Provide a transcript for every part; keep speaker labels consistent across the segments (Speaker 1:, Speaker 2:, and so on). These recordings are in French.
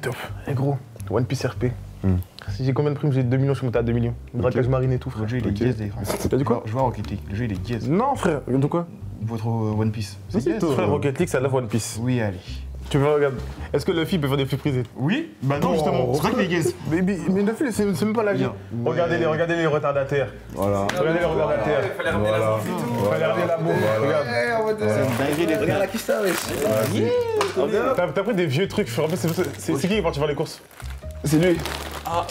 Speaker 1: top. Eh gros, One Piece RP. Si j'ai combien de primes? J'ai 2 millions, je suis monté à 2 millions. Braquage marine et tout, frère.
Speaker 2: Le jeu il est gaze, les frères.
Speaker 1: T'as dit quoi?
Speaker 2: Je vois Rocket League, le jeu il est gaze.
Speaker 1: Non, frère, de quoi?
Speaker 2: Votre One Piece.
Speaker 1: C'est gaze. Frère, Rocket League, ça love One Piece.
Speaker 2: Oui, allez.
Speaker 1: Tu veux regarder? Est-ce que Luffy peut faire des flux prisés?
Speaker 2: Oui? Bah non, justement. C'est vrai qu'il est gaze.
Speaker 1: Mais Luffy, c'est même pas la vie. Regardez les retardataires.
Speaker 3: Voilà.
Speaker 1: Regardez les retardataires.
Speaker 4: Fallait ramener la bombe et tout.
Speaker 1: Regardez la bombe. Regarde.
Speaker 4: Regarde la Kista, wesh.
Speaker 1: T'as pris des vieux trucs, frère. En fait, c'est qui est parti faire les courses?
Speaker 3: C'est lui.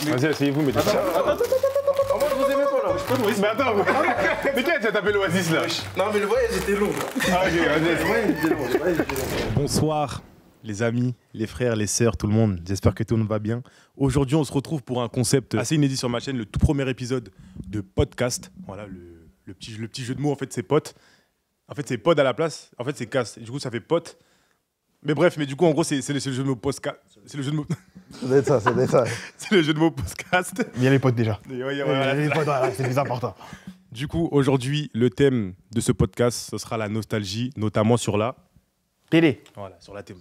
Speaker 1: Vas-y, asseyez-vous, mettez ça.
Speaker 4: Moi, je vous aimais pas, là.
Speaker 1: Mais attends, mais qui a tapé l'Oasis là?
Speaker 4: Non, mais le voyage était long.
Speaker 1: Ah, ok, vas-y.
Speaker 5: Bonsoir les amis, les frères, les sœurs, tout le monde. J'espère que tout le monde va bien. Aujourd'hui, on se retrouve pour un concept assez inédit sur ma chaîne, le tout premier épisode de podcast. Voilà, le petit jeu de mots, en fait, c'est pote. En fait, c'est pod à la place. En fait, c'est cast. Du coup, ça fait pote. Mais bref, mais du coup, en gros, c'est le jeu de mots podcast. C'est le jeu de mots.
Speaker 3: Ça doit être ça.
Speaker 5: C'est le jeu de mots podcast.
Speaker 1: Il y a les potes déjà.
Speaker 5: Et ouais, voilà.
Speaker 1: Les potes, voilà, c'est plus important.
Speaker 5: Du coup, aujourd'hui, le thème de ce podcast, ce sera la nostalgie, notamment sur la
Speaker 1: Télé.
Speaker 5: Voilà, sur la télé.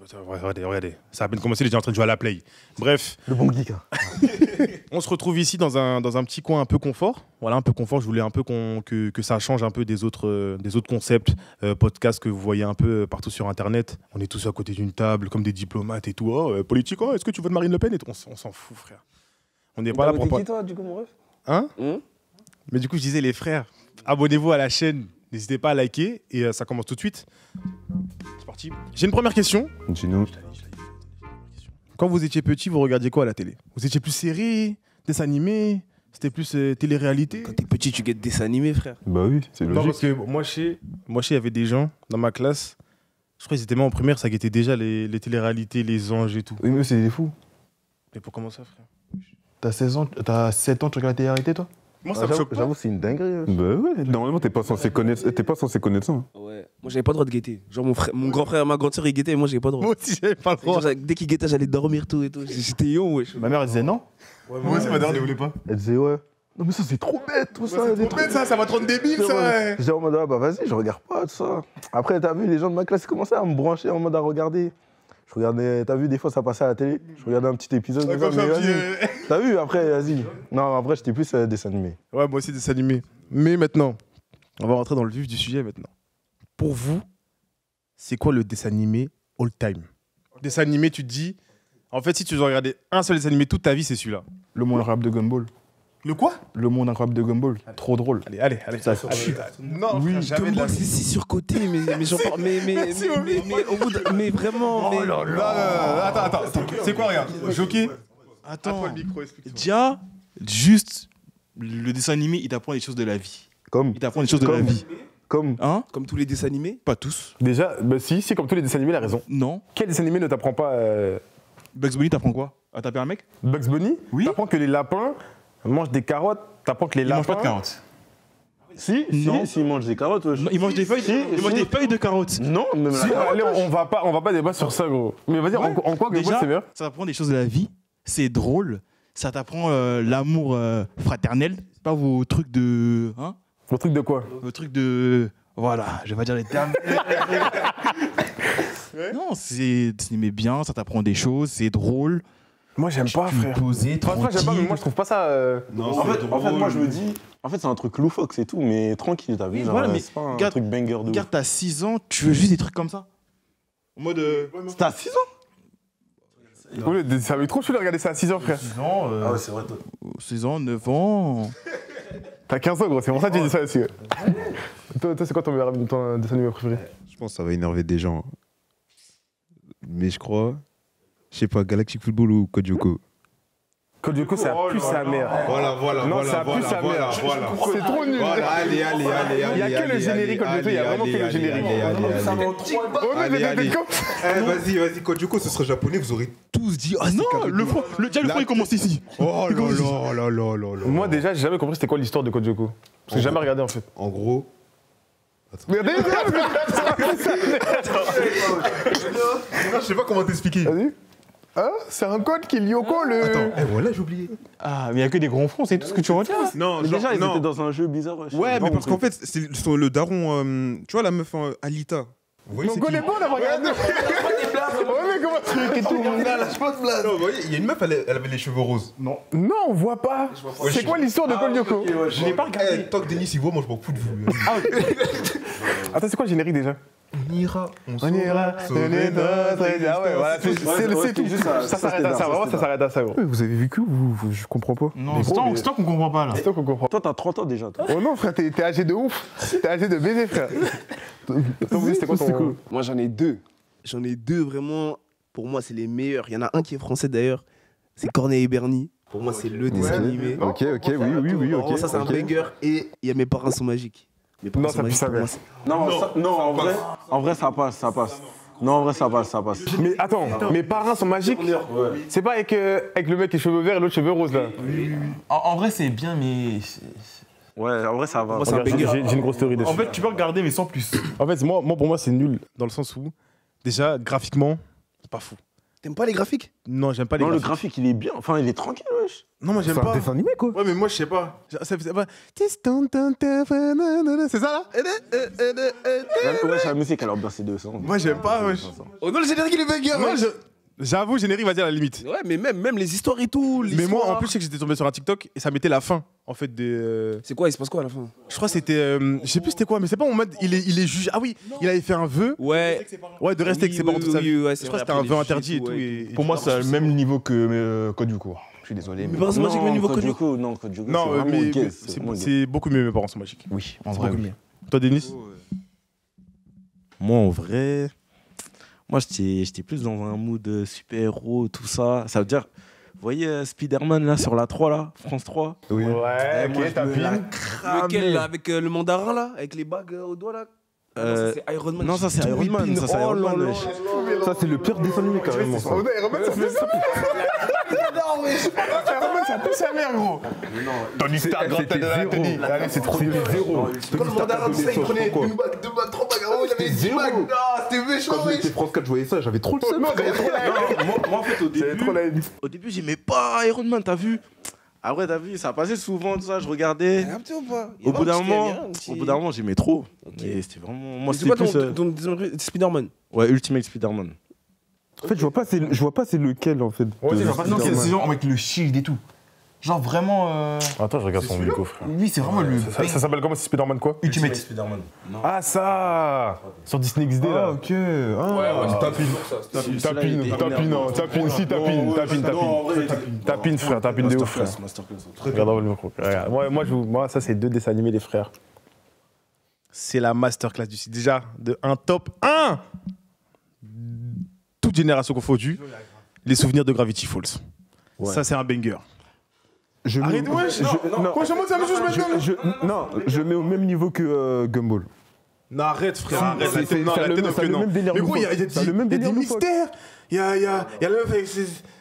Speaker 5: Regardez. Ça a à peine commencé, il est déjà en train de jouer à la play. Bref,
Speaker 3: Le bon geek. Hein.
Speaker 5: on se retrouve ici dans un petit coin un peu confort. Voilà, un peu confort. Je voulais un peu que ça change un peu des autres concepts, podcasts que vous voyez un peu partout sur Internet. On est tous à côté d'une table, comme des diplomates et tout. Oh, politique, oh, est-ce que tu votes Marine Le Pen et tout. On s'en fout, frère. On n'est pas là pour...
Speaker 4: qui, toi, du coup, mon ref?
Speaker 5: Hein? Mais du coup, je disais, les frères, abonnez-vous à la chaîne. N'hésitez pas à liker et ça commence tout de suite. C'est parti. J'ai une première question.
Speaker 3: Dis-nous.
Speaker 5: Quand vous étiez petit, vous regardiez quoi à la télé? Vous étiez plus série, dessin animé? C'était plus télé-réalité?
Speaker 4: Quand t'es petit, tu guettes dessin animé, frère.
Speaker 3: Bah oui, c'est
Speaker 5: Non,
Speaker 3: logique.
Speaker 5: parce que moi, il y avait des gens dans ma classe, je crois qu'ils étaient même en primaire, ça guettait déjà les télé-réalités, les anges et tout.
Speaker 3: Oui, mais c'est des fous.
Speaker 5: Mais pour comment ça, frère?
Speaker 3: T'as 16 ans, t'as 7 ans, tu regardes la télé-réalité, toi?
Speaker 5: Moi, ça me choque pas.
Speaker 6: J'avoue, c'est une dinguerie.
Speaker 3: Bah ouais, normalement, t'es pas censé connaître ça. Hein.
Speaker 4: Ouais. Moi, j'avais pas le droit de guetter. Genre, mon grand frère et ma grande sœur, ils guettaient et moi, j'avais pas le droit.
Speaker 5: Moi aussi, j'avais pas le droit.
Speaker 4: Genre, dès qu'ils guettaient, j'allais dormir, tout et tout. J'étais young, wesh.
Speaker 3: Ma mère, elle disait non.
Speaker 1: Moi aussi, ma mère ne voulait pas.
Speaker 3: Elle disait ouais. Non, mais ça, c'est trop bête, tout ça. des trucs.
Speaker 1: Ça va te rendre débile, ça. Ouais.
Speaker 3: J'étais en mode, ah bah vas-y, je regarde pas, tout ça. Après, t'as vu, les gens de ma classe, ils commençaient à me brancher en mode à regarder. Je regardais, t'as vu, des fois, ça passait à la télé. Je regardais un petit épisode.
Speaker 1: Ouais,
Speaker 3: comme ça,
Speaker 1: comme
Speaker 3: mais
Speaker 1: ça,
Speaker 3: vas-y. T'as vu, après, vas-y. Non, en vrai, j'étais plus dessin animé.
Speaker 5: Ouais, moi aussi, dessin animé. Mais maintenant, on va rentrer dans le vif du sujet maintenant. Pour vous, c'est quoi le dessin animé all time? Dessin animé, tu te dis, en fait, si tu dois regarder un seul dessin animé toute ta vie, c'est celui-là.
Speaker 3: Le monde incroyable de Gumball.
Speaker 5: Le quoi?
Speaker 3: Le monde incroyable de Gumball. Trop drôle.
Speaker 5: Allez.
Speaker 1: Non,
Speaker 3: Oui,
Speaker 1: jamais de la
Speaker 4: Gumball, c'est si surcoté, mais j'en parle. Mais au bout de. Mais vraiment.
Speaker 1: Oh là là. Attends. C'est quoi, regarde? Jockey.
Speaker 2: Attends.
Speaker 1: le micro, explique-moi.
Speaker 2: Dia, juste, le dessin animé, il t'apprend des choses de la vie. Il t'apprend des choses de la vie. Hein?
Speaker 4: Comme tous les dessins animés.
Speaker 2: Pas tous.
Speaker 1: Déjà, bah si, comme tous les dessins animés, il a raison.
Speaker 2: Non.
Speaker 1: Quel dessin animé ne t'apprend pas
Speaker 2: Bugs Bunny, t'apprends quoi? À taper un mec?
Speaker 1: Bugs Bunny?
Speaker 2: Oui.
Speaker 1: T'apprends que les lapins mangent des carottes. T'apprends que les
Speaker 2: Il
Speaker 1: lapins...
Speaker 2: mange pas de carottes.
Speaker 6: Non, s'il mange des carottes,
Speaker 2: Non, il mange des feuilles, il mange des feuilles de carottes.
Speaker 6: Non, même
Speaker 1: Si, allez, on va pas débattre sur ça, gros. Mais vas-y,
Speaker 2: Ouais.
Speaker 1: en quoi Gumball,
Speaker 2: Déjà,
Speaker 1: c'est bien?
Speaker 2: ça t'apprend des choses de la vie, c'est drôle, ça t'apprend l'amour fraternel, c'est pas vos trucs de... Hein?
Speaker 1: Le truc de quoi?
Speaker 2: Vos trucs de... Voilà, je vais pas dire les termes. Non, c'est bien, ça t'apprend des choses, c'est drôle.
Speaker 1: Moi, j'aime pas,
Speaker 2: Tu
Speaker 1: frère.
Speaker 2: posé,
Speaker 1: Franchement, j'aime pas, mais moi, je trouve pas ça...
Speaker 6: En fait, moi, je me dis, en fait, c'est un truc loufoque, c'est tout, mais tranquille, t'as vu,
Speaker 2: Oui,
Speaker 6: genre,
Speaker 2: voilà, mais
Speaker 6: c'est pas un
Speaker 2: regarde-
Speaker 6: truc banger de ouf.
Speaker 2: Regarde, t'as 6 ans, tu veux juste des trucs comme ça. En mode...
Speaker 6: T'as 6 ans?
Speaker 1: Oui, ça avait trop chou de regarder ça à 6 ans, frère.
Speaker 2: 6 ans,
Speaker 6: Ah ouais, c'est vrai, toi.
Speaker 2: 6 ans, 9 ans...
Speaker 1: T'as 15 ans, gros, c'est pour ça que tu dis ça aussi. Toi, c'est quoi ton dessin animé préféré?
Speaker 7: Je pense que ça va énerver des gens. Mais je crois, je sais pas, Galactic Football ou Code Lyoko.
Speaker 1: Code Lyoko, ça pue sa mère.
Speaker 7: Voilà,
Speaker 1: Non, ça pue sa mère. C'est trop nul.
Speaker 7: Allez,
Speaker 1: Il y a que le générique Code Lyoko, il y a vraiment que le générique.
Speaker 7: Vas-y, Code Lyoko, ce sera japonais, vous aurez tous dit. Ah
Speaker 2: Non, le diable il commence ici.
Speaker 7: Oh là là.
Speaker 1: Moi, déjà, j'ai jamais compris c'était quoi l'histoire de Code Lyoko. Parce que j'ai jamais regardé, en fait.
Speaker 7: En gros,
Speaker 1: Mais
Speaker 7: je sais pas comment t'expliquer.
Speaker 1: Vas-y. Hein? C'est un code qui est Lyoko, le...
Speaker 7: Attends, voilà, j'ai oublié.
Speaker 2: Ah, mais il y a que des grands fronts, c'est tout ce que tu retiens.
Speaker 7: Non,
Speaker 6: Mais déjà, ils étaient dans un jeu bizarre.
Speaker 7: Ouais, mais parce qu'en fait, c'est le daron, tu vois la meuf Alita.
Speaker 1: Mais on connaît pas, on a regardé. Ouais, mais comment truc et tout, mon gars, lâche pas de blague.
Speaker 7: Non, vous voyez, il y a une meuf, elle avait les cheveux roses.
Speaker 1: Non, on voit pas. C'est quoi l'histoire de Col Yoko?
Speaker 7: Je l'ai pas regardé. Tant que Denis il voit, moi je m'en fous de vous.
Speaker 1: Attends, c'est quoi le générique déjà?
Speaker 7: On ira,
Speaker 1: On ira,
Speaker 7: sauver notre
Speaker 1: Ah ouais, voilà, c'est tout. Ça s'arrête à ça, vraiment, ça s'arrête à ça, gros. Vous avez vu que je comprends pas.
Speaker 2: Non, c'est toi qu'on comprend pas là.
Speaker 1: C'est toi qu'on comprend.
Speaker 6: Toi, t'as 30 ans déjà, toi.
Speaker 1: Oh non, frère, t'es âgé de ouf. T'es âgé de baiser, frère. Toi, c'était quoi ton.
Speaker 4: Moi, j'en ai deux. J'en ai deux, vraiment. Pour moi, c'est les meilleurs. Il y en a un qui est français d'ailleurs. C'est Corneille et Bernie. Pour moi, c'est le dessin animé.
Speaker 1: Ok, oui,
Speaker 4: Vraiment,
Speaker 1: ok.
Speaker 4: ça, c'est un banger. Et il y a Mes parents sont magiques. Mes parents
Speaker 1: Non,
Speaker 4: sont
Speaker 1: ça pue
Speaker 4: magiques,
Speaker 1: sa
Speaker 4: pour
Speaker 1: mère.
Speaker 4: moi, c'est-
Speaker 6: Non, en vrai, ça passe. Non, en vrai, ça passe.
Speaker 1: Mais attends, mes parents sont magiques. C'est pas avec le mec qui a cheveux verts et l'autre cheveux roses là.
Speaker 2: En vrai, c'est bien, mais.
Speaker 6: Ouais, en vrai, ça va.
Speaker 4: Moi, c'est un
Speaker 1: Regarde,
Speaker 4: banger.
Speaker 1: j'ai une grosse théorie dessus.
Speaker 5: En fait, tu peux regarder, mais sans plus. En fait, pour moi, c'est nul. Dans le sens où, déjà, graphiquement, c'est pas fou.
Speaker 4: T'aimes pas les graphiques?
Speaker 5: Non, j'aime pas les
Speaker 6: Non, le
Speaker 5: graphiques.
Speaker 6: graphique, il est bien. Enfin, il est tranquille, wesh.
Speaker 5: Non, moi, j'aime
Speaker 1: C'est un
Speaker 5: pas.
Speaker 1: dessin animé quoi.
Speaker 5: Ouais, mais moi, je sais pas. Ça fait pas. C'est ça là?
Speaker 6: Ouais, c'est la musique, elle a bien ces deux sens.
Speaker 5: Moi, j'aime pas, wesh.
Speaker 4: Oh non, le générique, il est banger!
Speaker 5: Moi, j'avoue, générique, vas-y à la limite.
Speaker 4: Ouais, mais même les histoires et tout.
Speaker 5: Mais moi, en plus, je sais que j'étais tombé sur un TikTok et ça mettait la fin, en fait, des.
Speaker 4: C'est quoi? Il se passe quoi à la fin?
Speaker 5: Je crois que c'était. Je sais plus c'était quoi, mais c'est pas en mode. Il est jugé. Ah oui, il avait fait un vœu.
Speaker 4: Ouais.
Speaker 5: Ouais, de rester avec ses parents toute sa vie.
Speaker 4: Ouais,
Speaker 5: Je crois que c'était un vœu interdit et tout.
Speaker 7: Pour moi, c'est le même niveau que Code du cours. Je suis désolé.
Speaker 4: Mes parents sont magiques, mais niveau connu.
Speaker 6: Non, Code Yoko,
Speaker 5: Non,
Speaker 6: c'est vraiment
Speaker 5: mais
Speaker 6: gay,
Speaker 5: c'est
Speaker 6: vraiment gay.
Speaker 5: c'est beaucoup mieux, mes parents sont magiques.
Speaker 7: Oui, en
Speaker 5: C'est
Speaker 7: vrai.
Speaker 5: beaucoup
Speaker 7: oui.
Speaker 5: mieux. Toi, Denis?
Speaker 8: Moi, en vrai, moi, j'étais plus dans un mood super-héros, tout ça. Ça veut dire, vous voyez Spider-Man, là, sur la 3, là, France 3
Speaker 1: Ouais,
Speaker 8: moi,
Speaker 1: ok, tapine.
Speaker 4: Lequel là? Avec le mandarin là? Avec les bagues au doigt là? Ah non, ça, c'est Iron Man.
Speaker 8: Non, ça, c'est Iron Man. Ça, c'est Iron Man, wesh.
Speaker 1: Ça, c'est le pire dessin animé carrément. Ça. Iron Man, ça pue sa mère. Non, mais Iron Man, ça pue sa mère, gros. Tony Stark, grande tête de la Tony. Allez, c'est trop zéro.
Speaker 7: Quand le mandarin, tu sais, il prenait une bague, 2 bagues, 3 bagues. Oh, il avait 10 bagues. Non, c'était méchant,
Speaker 1: Quand j'étais France 4, je voyais ça, j'avais trop le seum.
Speaker 8: Moi, en fait, au début, j'aimais pas Iron Man, t'as vu? Après, t'as vu, ça passait souvent, tout ça, je regardais.
Speaker 4: Ou pas?
Speaker 8: Au bout d'un moment, j'aimais trop. Et c'était vraiment. Moi,
Speaker 4: C'est
Speaker 8: c'était
Speaker 4: quoi
Speaker 8: plus.
Speaker 4: ton Spider-Man?
Speaker 8: Ouais, Ultimate Spider-Man.
Speaker 3: En fait, je vois pas c'est lequel en fait.
Speaker 1: Ouais, c'est
Speaker 2: Non, c'est genre avec le shield et tout. Genre vraiment.
Speaker 1: Attends, je regarde son micro, frère.
Speaker 2: Oui, c'est vraiment le.
Speaker 1: Ça s'appelle comment, c'est Spider-Man quoi?
Speaker 2: Ultimate.
Speaker 8: Spider-Man.
Speaker 1: Ah, ça. Sur Disney XD là.
Speaker 7: Ok. Tapine,
Speaker 1: frère, tapine de ouf, frère. Regarde dans le micro. Regarde. Moi, ça, c'est 2 dessins animés, les frères.
Speaker 5: C'est la masterclass du site. Déjà, de un top 1 toute génération confondue, les souvenirs de Gravity Falls. Ça, c'est un banger. Arrête, wesh. Quoi, je monte, ça me joue, je mets
Speaker 3: Non, je mets au même niveau que Gumball.
Speaker 5: Non, arrête, frère, arrête.
Speaker 3: c'est-
Speaker 5: La tête,
Speaker 3: ça
Speaker 5: non,
Speaker 3: a
Speaker 5: la
Speaker 3: le
Speaker 5: tête,
Speaker 3: même-
Speaker 5: non,
Speaker 3: ça a le
Speaker 5: non.
Speaker 3: même délire
Speaker 5: Mais gros, il y a
Speaker 3: loufoque. Ça a le même
Speaker 5: des
Speaker 3: délire loufoque.
Speaker 5: mystères. Il y a la meuf avec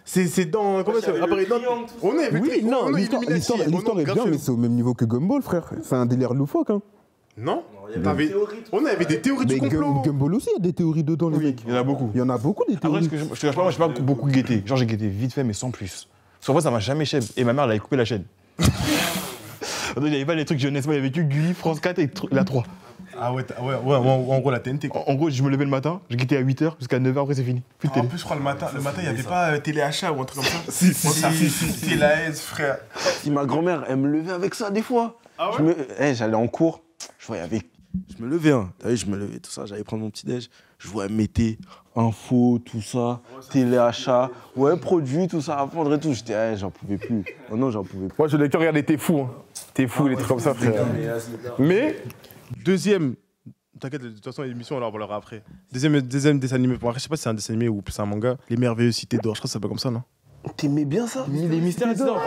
Speaker 5: ses dents. Comment ça apparaît dans. On est
Speaker 3: Oui, non, l'histoire
Speaker 5: Illuminati.
Speaker 3: l'histoire est bien, mais c'est au même niveau que Gumball, frère. C'est un délire loufoque, hein.
Speaker 5: Non, on avait des théories du
Speaker 3: Mais
Speaker 5: complot.
Speaker 3: Gumball aussi, il y a des théories dedans, les mecs.
Speaker 7: Il y en a beaucoup.
Speaker 3: Il y en a beaucoup, des
Speaker 7: Après,
Speaker 3: théories.
Speaker 7: je te cache pas, moi, j'ai pas beaucoup guetté. Genre, j'ai guetté vite fait, mais sans plus. Parce qu'en vrai, ça m'a jamais chèvre. Et ma mère, elle avait coupé la chaîne. Il n'y avait pas les trucs jeunesse, il y avait que Gulli, France 4 et la 3.
Speaker 5: Ah ouais, en gros, la TNT. quoi.
Speaker 7: En gros, je me levais le matin, je guettais à 8h, jusqu'à 9h, après c'est fini. Plus de
Speaker 5: En
Speaker 7: télé.
Speaker 5: plus, je crois le matin, il n'y avait pas téléachat ou un truc comme ça. Si. T'es la aise, frère.
Speaker 6: Si ma grand-mère, elle me levait avec ça des fois.
Speaker 5: Ah ouais?
Speaker 6: J'allais en cours, je voyais avec.
Speaker 8: Je me levais, hein. T'as vu, je me levais, tout ça. J'allais prendre mon petit-déj. Je vois mété, info, tout ça, téléachat, ouais, produits, tout ça à vendre et tout. J'étais, j'en pouvais plus. Oh non, j'en pouvais plus.
Speaker 1: Moi, je l'ai que regardé T'es fou. Hein. T'es fou, les trucs comme ça, frère. Mais,
Speaker 5: Deuxième. T'inquiète, de toute façon, l'émission, on en parlera après. Deuxième dessin animé. Bon, après, je sais pas si c'est un dessin animé ou plus un manga. Les merveilleuses cités d'or. Je crois que ça s'appelle comme ça, non?
Speaker 6: T'aimais bien ça?
Speaker 1: les mystères d'or.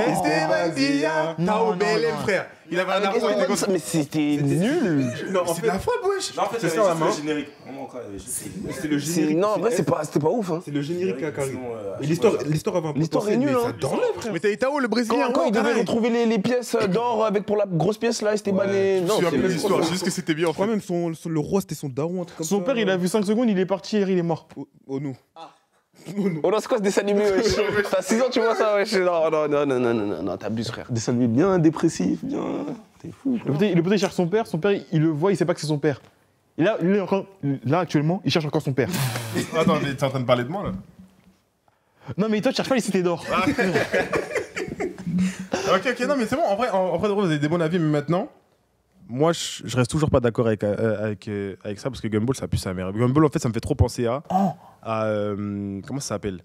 Speaker 5: Esteban Dia, Tao Belém, frère. Il avait un afro, il était comme ça.
Speaker 6: Mais c'était nul.
Speaker 5: Non, c'est de la faute, wesh.
Speaker 8: C'est ça, la main.
Speaker 7: C'est le
Speaker 6: Non, en vrai, c'était pas ouf. Hein.
Speaker 7: C'est le générique qui a carré. Et l'histoire avait un
Speaker 6: L'histoire est
Speaker 7: potentiel,
Speaker 6: nulle,
Speaker 7: mais
Speaker 6: hein.
Speaker 7: ça dormait, frère.
Speaker 5: Mais t'as Tao, le Brésilien.
Speaker 6: Quand il devait
Speaker 5: pareil.
Speaker 6: retrouver les pièces d'or avec pour la grosse pièce là, Esteban et.
Speaker 5: Je suis un peu l'histoire, c'est juste que c'était bien en
Speaker 7: Je crois
Speaker 5: fait.
Speaker 7: même le roi, c'était son daron, un truc comme ça.
Speaker 5: Son père, il a vu 5 secondes, il est parti, il est mort.
Speaker 7: Oh, nous.
Speaker 4: Oh non, c'est quoi ce dessin animé, wesh? T'as 6 ans, tu vois ça, wesh? Non, t'abuses, frère.
Speaker 8: Dessin animé bien dépressif, bien. T'es fou.
Speaker 7: Le poté, il cherche son père il le voit, il sait pas que c'est son père. Et là, là, actuellement, il cherche encore son père.
Speaker 5: Attends, mais t'es en train de parler de moi là?
Speaker 7: Non, mais toi, tu cherches pas les cités d'or.
Speaker 5: Ok, non, mais c'est bon. En vrai, vous avez des bons avis, mais maintenant, moi, je reste toujours pas d'accord avec ça parce que Gumball, ça pue sa mère. Gumball, en fait, ça me fait trop penser à comment ça s'appelle?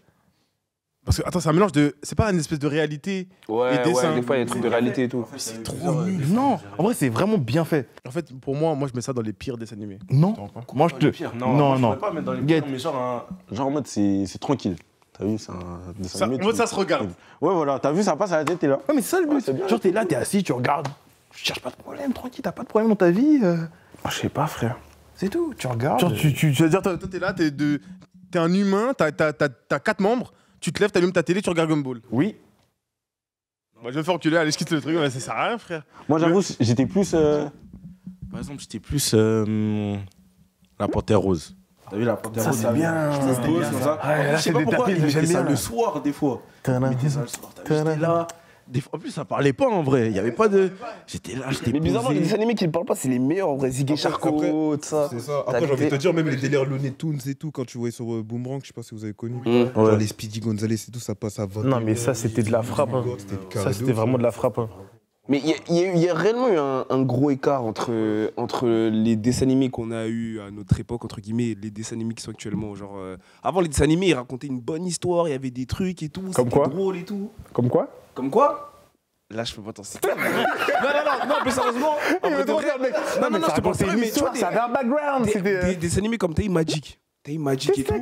Speaker 5: Parce que, attends, c'est un mélange de. C'est pas une espèce de réalité.
Speaker 4: Ouais,
Speaker 5: des dessins.
Speaker 4: des fois, il y a des trucs de réalité et tout.
Speaker 5: C'est trop nul.
Speaker 7: Non, en vrai, c'est vraiment bien fait.
Speaker 5: En fait, pour moi, je mets ça dans les pires dessins animés.
Speaker 7: Non, moi, je te.
Speaker 8: Non. Je pourrais pas mettre dans les pires, mais genre en mode, c'est tranquille. T'as vu, c'est un dessin animé.
Speaker 5: En mode, ça se regarde.
Speaker 8: Ouais, voilà, t'as vu, ça passe à la tête, t'es là.
Speaker 7: Ouais, mais c'est ça le but. Genre, t'es là, t'es assis, tu regardes. Tu cherches pas de problème, tranquille, t'as pas de problème dans ta vie.
Speaker 8: Je sais pas, frère.
Speaker 7: C'est tout, tu regardes.
Speaker 5: Genre, tu vas dire, toi, t'es là, t'es un humain, t'as 4 membres, tu te lèves, t'allumes ta télé, tu regardes Gumball.
Speaker 7: Oui.
Speaker 5: Moi, je vais me faire enculer, allez, je quitte le truc, ça sert à rien, frère.
Speaker 8: Moi, j'avoue, j'étais plus. Par exemple, j'étais plus. La Panthère Rose. T'as vu la Panthère Rose?
Speaker 3: c'est bien.
Speaker 8: Je sais pas pourquoi, ils mettaient ça le soir, des fois. Ils mettaient ça le soir, j'étais là. En plus, ça parlait pas en vrai. Il y avait pas de. J'étais là, j'étais.
Speaker 4: Mais bizarrement, les dessins animés qui ne parlent pas, c'est les meilleurs en vrai. Ziggy Charcot, tout ça.
Speaker 1: C'est ça. Après, j'ai envie de te dire, même les délires Looney Tunes et tout, quand tu voyais sur Boomerang, je sais pas si vous avez connu. Genre les Speedy Gonzales et tout, ça passe à 20.
Speaker 3: Non, mais ça, c'était de la frappe. Hein. Ça, c'était vraiment de la frappe. Hein.
Speaker 4: Mais il y a réellement eu un gros écart entre les dessins animés qu'on a eu à notre époque, entre guillemets, et les dessins animés qui sont actuellement. Genre, avant, les dessins animés, ils racontaient une bonne histoire, il y avait des trucs et tout,
Speaker 7: Comme quoi?
Speaker 4: drôle et tout.
Speaker 7: Comme quoi?
Speaker 4: Comme quoi? Là, je peux pas t'en citer. non, mais sérieusement. Non, je te pense pas, mais tu vois,
Speaker 3: ça avait un background.
Speaker 4: des dessins animés comme Tay Magic. Tay Magic et tout.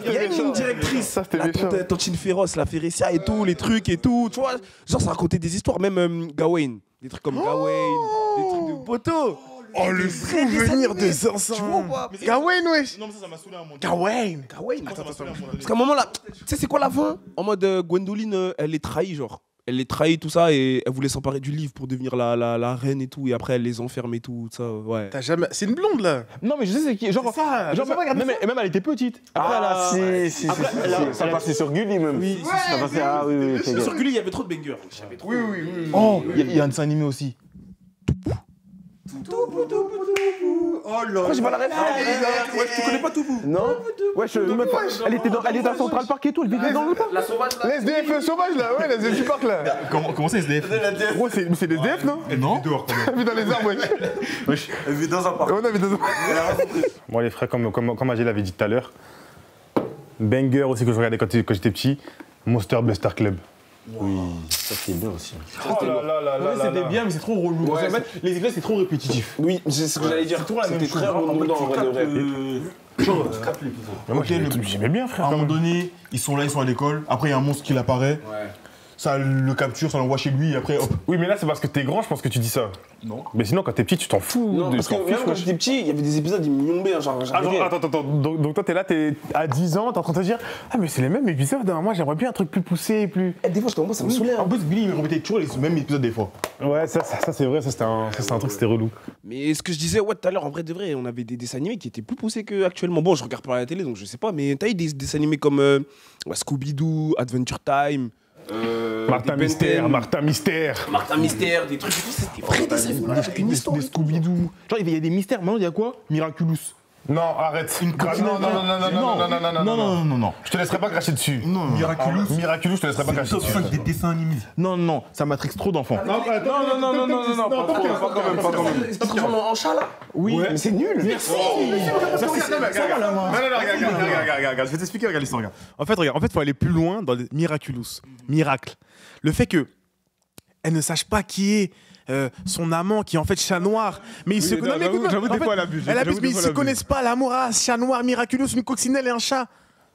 Speaker 4: Il y a une directrice,
Speaker 3: Ça, c'était méchant.
Speaker 4: Tantine Féroce, la Férécia et tout, les trucs et tout, tu vois. Genre, ça racontait des histoires, même Gawain. Des trucs comme Gawain, des trucs de poteau.
Speaker 5: Oh, le souvenir des anciens.
Speaker 4: Tu vois ou pas?
Speaker 5: Gawain, wesh.
Speaker 2: Non, mais ça m'a saoulé à un moment.
Speaker 5: Gawain.
Speaker 4: Attends. Parce qu'à un moment là, tu sais, c'est quoi la fin? En mode Gwendoline, elle les trahit, genre. Elle les trahit, tout ça, et elle voulait s'emparer du livre pour devenir la reine et tout, et après elle les enferme et tout, ça, ouais.
Speaker 5: T'as jamais. C'est une blonde là.
Speaker 7: Non, mais je sais c'est qui. Genre, non, mais même elle était petite. Après,
Speaker 8: Si. Ça passait sur Gulli même. Oui, ça passait. Ah oui.
Speaker 4: Sur Gulli, il y avait trop de bangers.
Speaker 5: Oui.
Speaker 7: Oh, il y a un dessin animé aussi.
Speaker 4: Oh là. Pourquoi j'ai pas la ref? Ouais, tu connais pas Toubou?
Speaker 3: Non. Ouais, elle était dans Central Park et tout, elle vivait dans le parc.
Speaker 4: La sauvage là.
Speaker 3: Les SDF sauvage là, ouais, les SDF du parc là.
Speaker 7: Comment c'est SDF?
Speaker 3: Gros, c'est des SDF, non?
Speaker 7: Non.
Speaker 3: Elle vit dans les arbres, wesh.
Speaker 8: Elle vit dans un parc.
Speaker 3: Ouais, on avait dans
Speaker 5: Moi, les frères, comme Agile l'avait dit tout à l'heure, banger aussi que je regardais quand j'étais petit, Monster Buster Club.
Speaker 8: Oui, ça c'est bien aussi.
Speaker 7: C'était bien, mais c'est trop relou. En fait, les épisodes, c'est trop répétitif.
Speaker 4: Oui, c'est ce que j'allais dire. C'était très redondant en vrai de vrai.
Speaker 7: J'aimais bien, frère.
Speaker 2: À un moment donné, ils sont à l'école. Après, il y a un monstre qui apparaît. Ça le capture, ça l'envoie chez lui. Et après, hop.
Speaker 5: Oui, mais là, c'est parce que t'es grand, je pense que tu dis ça.
Speaker 2: Non.
Speaker 5: Mais sinon, quand t'es petit, tu t'en fous.
Speaker 4: Non, parce que même quand j'étais petit, il y avait des épisodes, ils me yombaient. Genre,
Speaker 5: Attends. Donc toi, t'es là, t'es à 10 ans, t'es en train de te dire ah, mais c'est les mêmes épisodes. Hein. Moi, j'aimerais bien un truc plus poussé, plus.
Speaker 4: Des fois, je commence à me saouler.
Speaker 2: En plus, Billy, il répétait toujours les mêmes épisodes des fois.
Speaker 5: Ouais, ça c'est vrai, ça c'était un truc, c'était relou.
Speaker 4: Mais ce que je disais, tout à l'heure, en vrai de vrai, on avait des dessins animés qui étaient plus poussés qu'actuellement. Bon, je regarde pas la télé, donc je sais pas, mais t'as eu des dessins animés comme Scooby-Doo, Adventure Time.
Speaker 5: Martin Mystère,
Speaker 4: des trucs, c'était vrai dessins animés, avec une histoire.
Speaker 7: Des Scooby-Doo. Genre, il y a des mystères. Maintenant, il y a quoi? Miraculous.
Speaker 5: Non, arrête.
Speaker 2: Non.
Speaker 5: Je te laisserai pas cracher dessus.
Speaker 2: Non.
Speaker 5: Miraculous, je te laisserai pas cracher dessus.
Speaker 2: C'est des dessins animés.
Speaker 7: Non, ça matrix trop d'enfants.
Speaker 4: Non, pas quand même. C'est pas transformé en chat là?
Speaker 7: Oui,
Speaker 4: mais c'est nul.
Speaker 5: Merci. Non, regarde, je vais t'expliquer, regarde l'histoire. En fait, faut aller plus loin dans les Miraculous. Miracle. Le fait que elle ne sache pas qui est son amant, qui est en fait chat noir, mais ils se connaissent.
Speaker 7: J'avoue, des fois, elle abuse.
Speaker 5: Elle abuse, mais ils se connaissent pas. L'amour, chat noir, Miraculous, une coccinelle et un chat.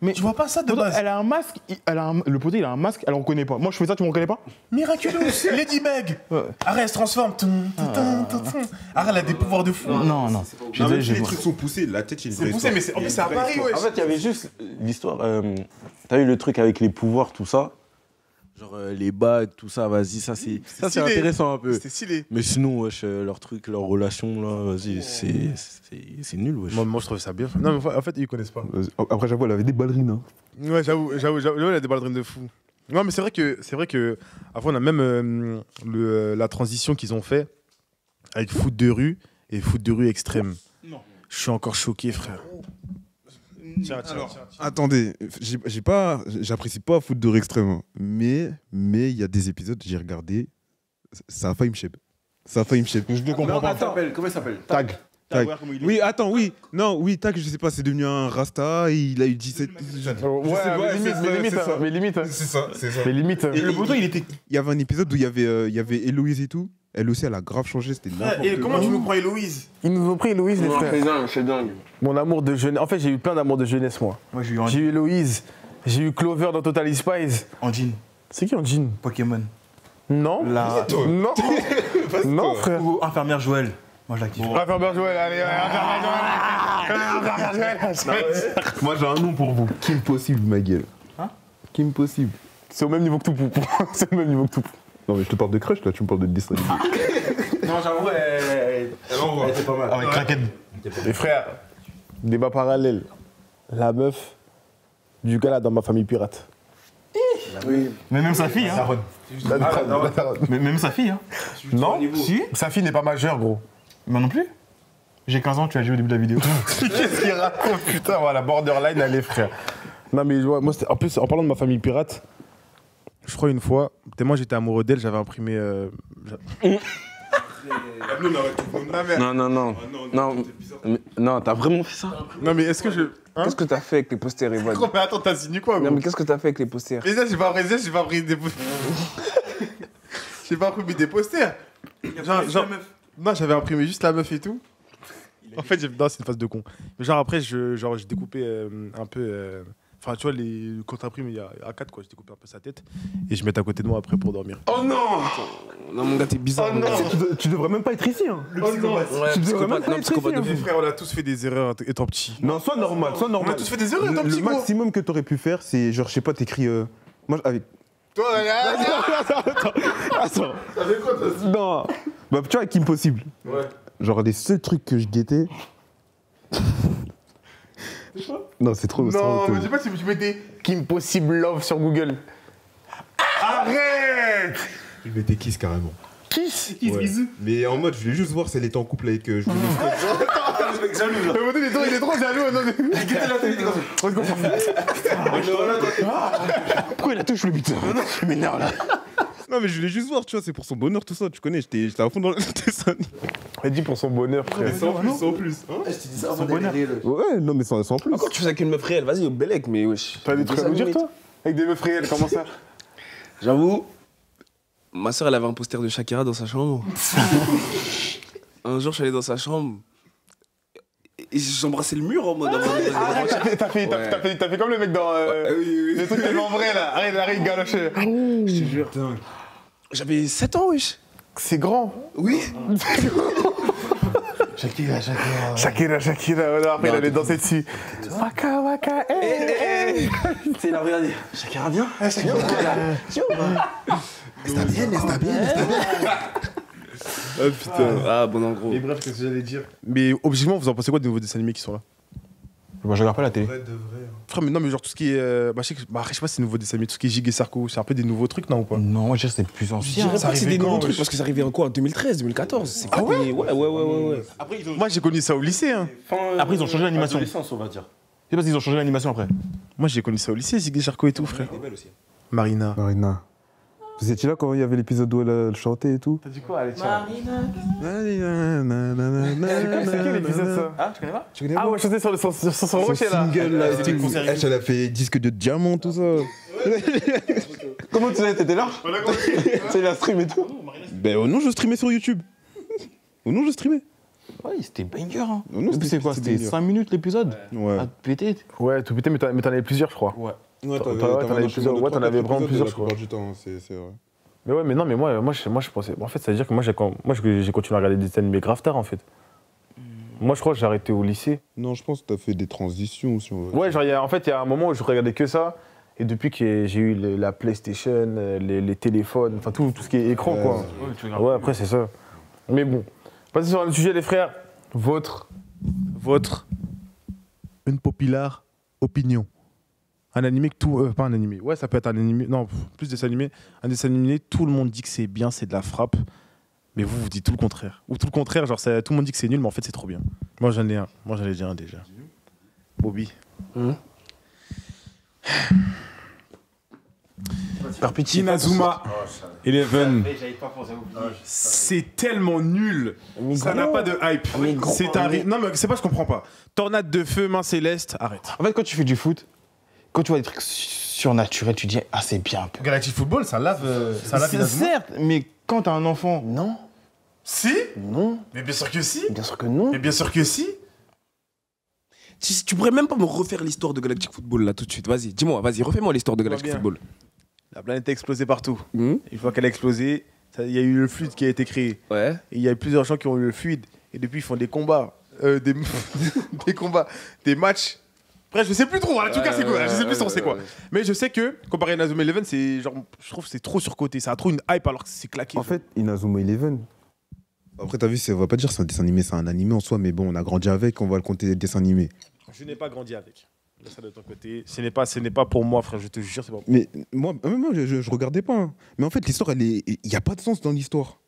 Speaker 7: Mais
Speaker 2: tu vois pas ça de base?
Speaker 7: Elle a un masque, le poté il a un masque, elle en reconnaît pas. Moi je fais ça, tu me reconnais pas?
Speaker 2: Miraculous, Ladybug. Arrête, elle se transforme. Arrête, elle a des pouvoirs de fou.
Speaker 7: Non.
Speaker 1: Les trucs sont poussés, la tête, il
Speaker 5: C'est poussé, mais en plus, c'est à Paris, ouais.
Speaker 8: En fait, il y avait juste l'histoire. T'as eu le truc avec les pouvoirs, tout ça. Genre les bagues, tout ça, vas-y, ça c'est
Speaker 5: stylé.
Speaker 8: intéressant un peu.
Speaker 5: C'était stylé.
Speaker 8: Mais sinon, wesh, leur truc, leur relation, là, vas-y, c'est nul, wesh.
Speaker 5: Moi, je trouve ça bien. Non, mais en fait, ils connaissent pas.
Speaker 7: Après, j'avoue, elle avait des ballerines. Hein.
Speaker 5: Ouais, j'avoue, il a des ballerines de fou. Non, mais c'est vrai que après, on a même la transition qu'ils ont fait avec foot de rue et foot de rue extrême.
Speaker 2: Non.
Speaker 5: Je suis encore choqué, frère. Tiens.
Speaker 9: Attendez, j'apprécie pas foot de rue extrême, hein. mais il y a des épisodes, j'ai regardé, ça a failli me cheb. Ça a failli me cheb.
Speaker 7: Je ne comprends pas.
Speaker 6: Comment il s'appelle
Speaker 7: Tag.
Speaker 9: Oui, attends, oui. Non, oui, Tag, je sais pas, c'est devenu un Rasta, il a eu 17.
Speaker 7: Mais limite.
Speaker 9: C'est ça.
Speaker 7: Mais limite.
Speaker 9: Et le poteau, il y avait un épisode où il y avait Héloïse et tout. Elle aussi, elle a grave changé, c'était n'importe quoi.
Speaker 2: Et comment tu me crois Héloïse?
Speaker 7: Ils nous ont pris Héloïse, les frères.
Speaker 6: C'est dingue.
Speaker 7: Mon amour de jeunesse. En fait, j'ai eu plein d'amour de jeunesse, moi.
Speaker 2: Moi, j'ai eu
Speaker 7: J'ai eu Héloïse. J'ai eu Clover dans Total Spies.
Speaker 2: en jean.
Speaker 7: C'est qui en jean?
Speaker 2: Pokémon.
Speaker 7: Non. Non. Non, frère.
Speaker 2: Ou infirmière Joël. Moi, je la kiffe.
Speaker 7: Infirmière Joël, allez, Infirmière Joël.
Speaker 9: Moi, j'ai un nom pour vous. Kim Possible, ma gueule.
Speaker 2: Hein
Speaker 9: Kim Possible.
Speaker 7: C'est au même niveau que Toupou. C'est au même niveau que Toupou.
Speaker 9: Non, mais je te parle de crush, là, tu me parles de dessin.
Speaker 2: Non, j'avoue, elle était pas mal.
Speaker 7: Avec Kraken. Les frères, débat parallèle. La meuf du gars là dans ma famille pirate.
Speaker 2: Mais même sa fille, hein. Mais même sa fille, hein.
Speaker 7: Non,
Speaker 2: Si.
Speaker 7: sa fille n'est pas majeure, gros.
Speaker 2: Moi non plus. J'ai 15 ans, tu as joué au début de la vidéo.
Speaker 7: Qu'est-ce qu'il raconte, putain, voilà, borderline, allez, frère. Non, mais moi, en plus, en parlant de ma famille pirate,
Speaker 5: Je crois une fois, tellement j'étais amoureux d'elle, j'avais imprimé.
Speaker 8: Non, t'as vraiment fait ça?
Speaker 5: Non, mais est-ce que je.
Speaker 4: Qu'est-ce que t'as fait avec les posters, Evan?
Speaker 5: Mais attends, t'as signé quoi,
Speaker 4: Non,
Speaker 5: gros?
Speaker 4: mais qu'est-ce que t'as fait avec les posters?
Speaker 5: Mais ça, j'ai pas imprimé des posters. J'ai pas imprimé des posters. Genre, non, j'avais imprimé juste la meuf et tout. En fait, non, c'est une phase de con. Mais genre, après, j'ai découpé un peu. Enfin, tu vois, quand t'imprimes, il y a A4, quoi. Je découpe un peu sa tête et je mets à côté de moi après pour dormir.
Speaker 4: Oh non! Non, mon gars, t'es bizarre.
Speaker 7: Oh non, tu devrais même pas être ici. Hein.
Speaker 2: Le psychopathe.
Speaker 4: Ouais, psychopathe, non, psychopathe de
Speaker 5: Les
Speaker 4: fou.
Speaker 5: frères, on a tous fait des erreurs étant petits.
Speaker 7: Non, sois normal, sois normal.
Speaker 2: On a tous fait des erreurs, étant
Speaker 7: Le
Speaker 2: petit, gros.
Speaker 7: maximum que t'aurais pu faire, c'est genre, je sais pas, t'écris. Moi, avec.
Speaker 2: Toi,
Speaker 7: Attends. Non. Bah, tu vois, avec Kim Possible.
Speaker 2: Ouais.
Speaker 7: Genre, les seuls trucs que je guettais. Non, c'est trop.
Speaker 2: Non, mais je sais pas si tu mettais
Speaker 7: Kim Possible Love sur Google. Arrête!
Speaker 9: Je mettais Kiss carrément.
Speaker 7: Kiss?
Speaker 9: Ouais. Mais en mode, je voulais juste voir si elle était en couple avec. Je voulais
Speaker 7: Il est trop jaloux. Pourquoi il a touché le buteur? Je m'énerve là.
Speaker 9: Non, mais je voulais juste voir, tu vois, c'est pour son bonheur, tout ça, tu connais, j'étais à fond dans le dessin.
Speaker 7: Il dit pour son bonheur, frère.
Speaker 9: Sans plus. Ouais, non, mais sans plus.
Speaker 4: Encore, tu fais ça avec une meuf réelle, vas-y, au Bellec, mais wesh.
Speaker 7: T'as des trucs à nous dire, toi? Avec des meufs réelles, comment ça?
Speaker 4: J'avoue, ma soeur, elle avait un poster de Shakira dans sa chambre. Un jour, je suis allé dans sa chambre. Et j'embrassais le mur en mode.
Speaker 7: T'as fait comme le mec dans. Les trucs tellement vrais là. Arrête, galoché.
Speaker 4: Je te jure. J'avais 7 ans, wesh.
Speaker 7: C'est grand.
Speaker 4: Oui.
Speaker 7: Shakira. Après, il allait danser dessus. Waka waka, eh.
Speaker 6: C'est là, regardez. Shakira, viens.
Speaker 9: Ah putain.
Speaker 4: Ah, bon, en gros.
Speaker 5: Et bref, qu'est-ce que j'allais dire? Mais objectivement, vous en pensez quoi des nouveaux dessins animés qui sont là?
Speaker 7: Moi, je regarde pas la télé.
Speaker 5: Frère, mais non, mais genre tout ce qui est. Je sais pas si c'est nouveau dessin animé, tout ce qui est Gig et Sarko, c'est un peu des nouveaux trucs, non ou pas?
Speaker 7: Non, moi, je dirais que c'était plus
Speaker 4: Je
Speaker 7: ancien.
Speaker 4: dirais pas que c'est des nouveaux trucs parce que ça arrivait en quoi? En 2013, 2014. C'est pas des. Ouais.
Speaker 5: Moi, j'ai connu ça au lycée, hein.
Speaker 7: Après, ils ont changé l'animation.
Speaker 6: Adolescence, on va dire.
Speaker 7: C'est parce qu'ils ont changé l'animation après.
Speaker 5: Moi, j'ai connu ça au lycée, Zig et Sarko et tout, frère. Marina.
Speaker 7: Marina. Vous étiez là quand il y avait l'épisode où elle chantait et tout?
Speaker 2: T'as dit quoi? Allez, tiens.
Speaker 7: C'est quel épisode ça?
Speaker 2: Ah, tu connais pas?
Speaker 7: Ah ouais, chantait sur son rocher là.
Speaker 9: Single là, elle a fait disque de diamant, tout ça.
Speaker 7: Comment tu sais, t'étais là? Tu l'as stream et tout?
Speaker 9: Ben non, je streamais sur YouTube. Non, je streamais.
Speaker 6: Ouais, c'était banger. Hein.
Speaker 9: Non,
Speaker 7: C'est quoi? C'était 5 minutes l'épisode?
Speaker 9: Ouais.
Speaker 6: À te péter.
Speaker 7: Ouais, tout pété, mais t'en avais plusieurs, je crois.
Speaker 6: Ouais.
Speaker 9: Ouais,
Speaker 7: t'en avais plusieurs. Ouais, t'en avais vraiment plusieurs, je crois.
Speaker 9: Du temps, c'est vrai.
Speaker 7: Mais ouais, mais non, mais moi je pensais. En fait, ça veut dire que moi j'ai continué à regarder des dessins animés grave tard en fait. Moi je crois que j'ai arrêté au lycée.
Speaker 9: Non, je pense que t'as fait des transitions aussi.
Speaker 7: Ouais, genre en fait, il y a un moment où je regardais que ça.
Speaker 1: Et depuis que j'ai eu la PlayStation, les téléphones, enfin tout ce qui est écran, quoi. Ouais, après, c'est ça. Mais bon, passez sur le sujet, les frères. Votre
Speaker 5: une populaire opinion. Un animé que tout. Pas un animé. Ouais, ça peut être un animé. Non, plus dessin animé. Un dessin animé, tout le monde dit que c'est bien, c'est de la frappe. Mais vous dites tout le contraire. Ou tout le contraire, genre tout le monde dit que c'est nul, mais en fait c'est trop bien. Moi j'en ai un. Moi j'en ai déjà un déjà. Bobby. Inazuma Eleven. C'est tellement nul. Ça n'a pas de hype. C'est un. Non, mais c'est pas, je comprends pas. Tornade de feu, main céleste, arrête.
Speaker 7: En fait, quand tu fais du foot, quand tu vois des trucs surnaturels, tu dis ah c'est bien un peu.
Speaker 5: Galactic Football, ça lave
Speaker 7: C'est certes, mais quand t'as un enfant, non.
Speaker 5: Si.
Speaker 7: Non.
Speaker 5: Mais bien sûr que si.
Speaker 7: Bien sûr que non.
Speaker 5: Mais bien sûr que si.
Speaker 4: Tu pourrais même pas me refaire l'histoire de Galactic Football là tout de suite. Vas-y, dis-moi, vas-y, refais-moi l'histoire de Galactic Football.
Speaker 5: La planète a explosé partout. Une fois qu'elle a explosé, il y a eu le fluide qui a été créé.
Speaker 4: Ouais.
Speaker 5: Et il y a eu plusieurs gens qui ont eu le fluide. Et depuis, ils font des combats. Des combats. Des matchs. Bref, je sais plus trop. En tout cas, c'est quoi. Je sais plus trop c'est quoi. Mais je sais que, comparé à Inazuma Eleven, c'est genre, je trouve que c'est trop surcoté. Ça a trop une hype alors que c'est claqué.
Speaker 6: En fait, Inazuma Eleven. Après, t'as vu, on va pas dire c'est un dessin animé, c'est un animé en soi, mais bon, on a grandi avec, on va le compter dessin animé.
Speaker 5: Je n'ai pas grandi avec. Laisse ça de ton côté. Ce n'est pas pour moi, frère, je te jure, c'est pas pour
Speaker 6: Mais moi je regardais pas. Hein. Mais en fait, l'histoire, il n'y a pas de sens dans l'histoire.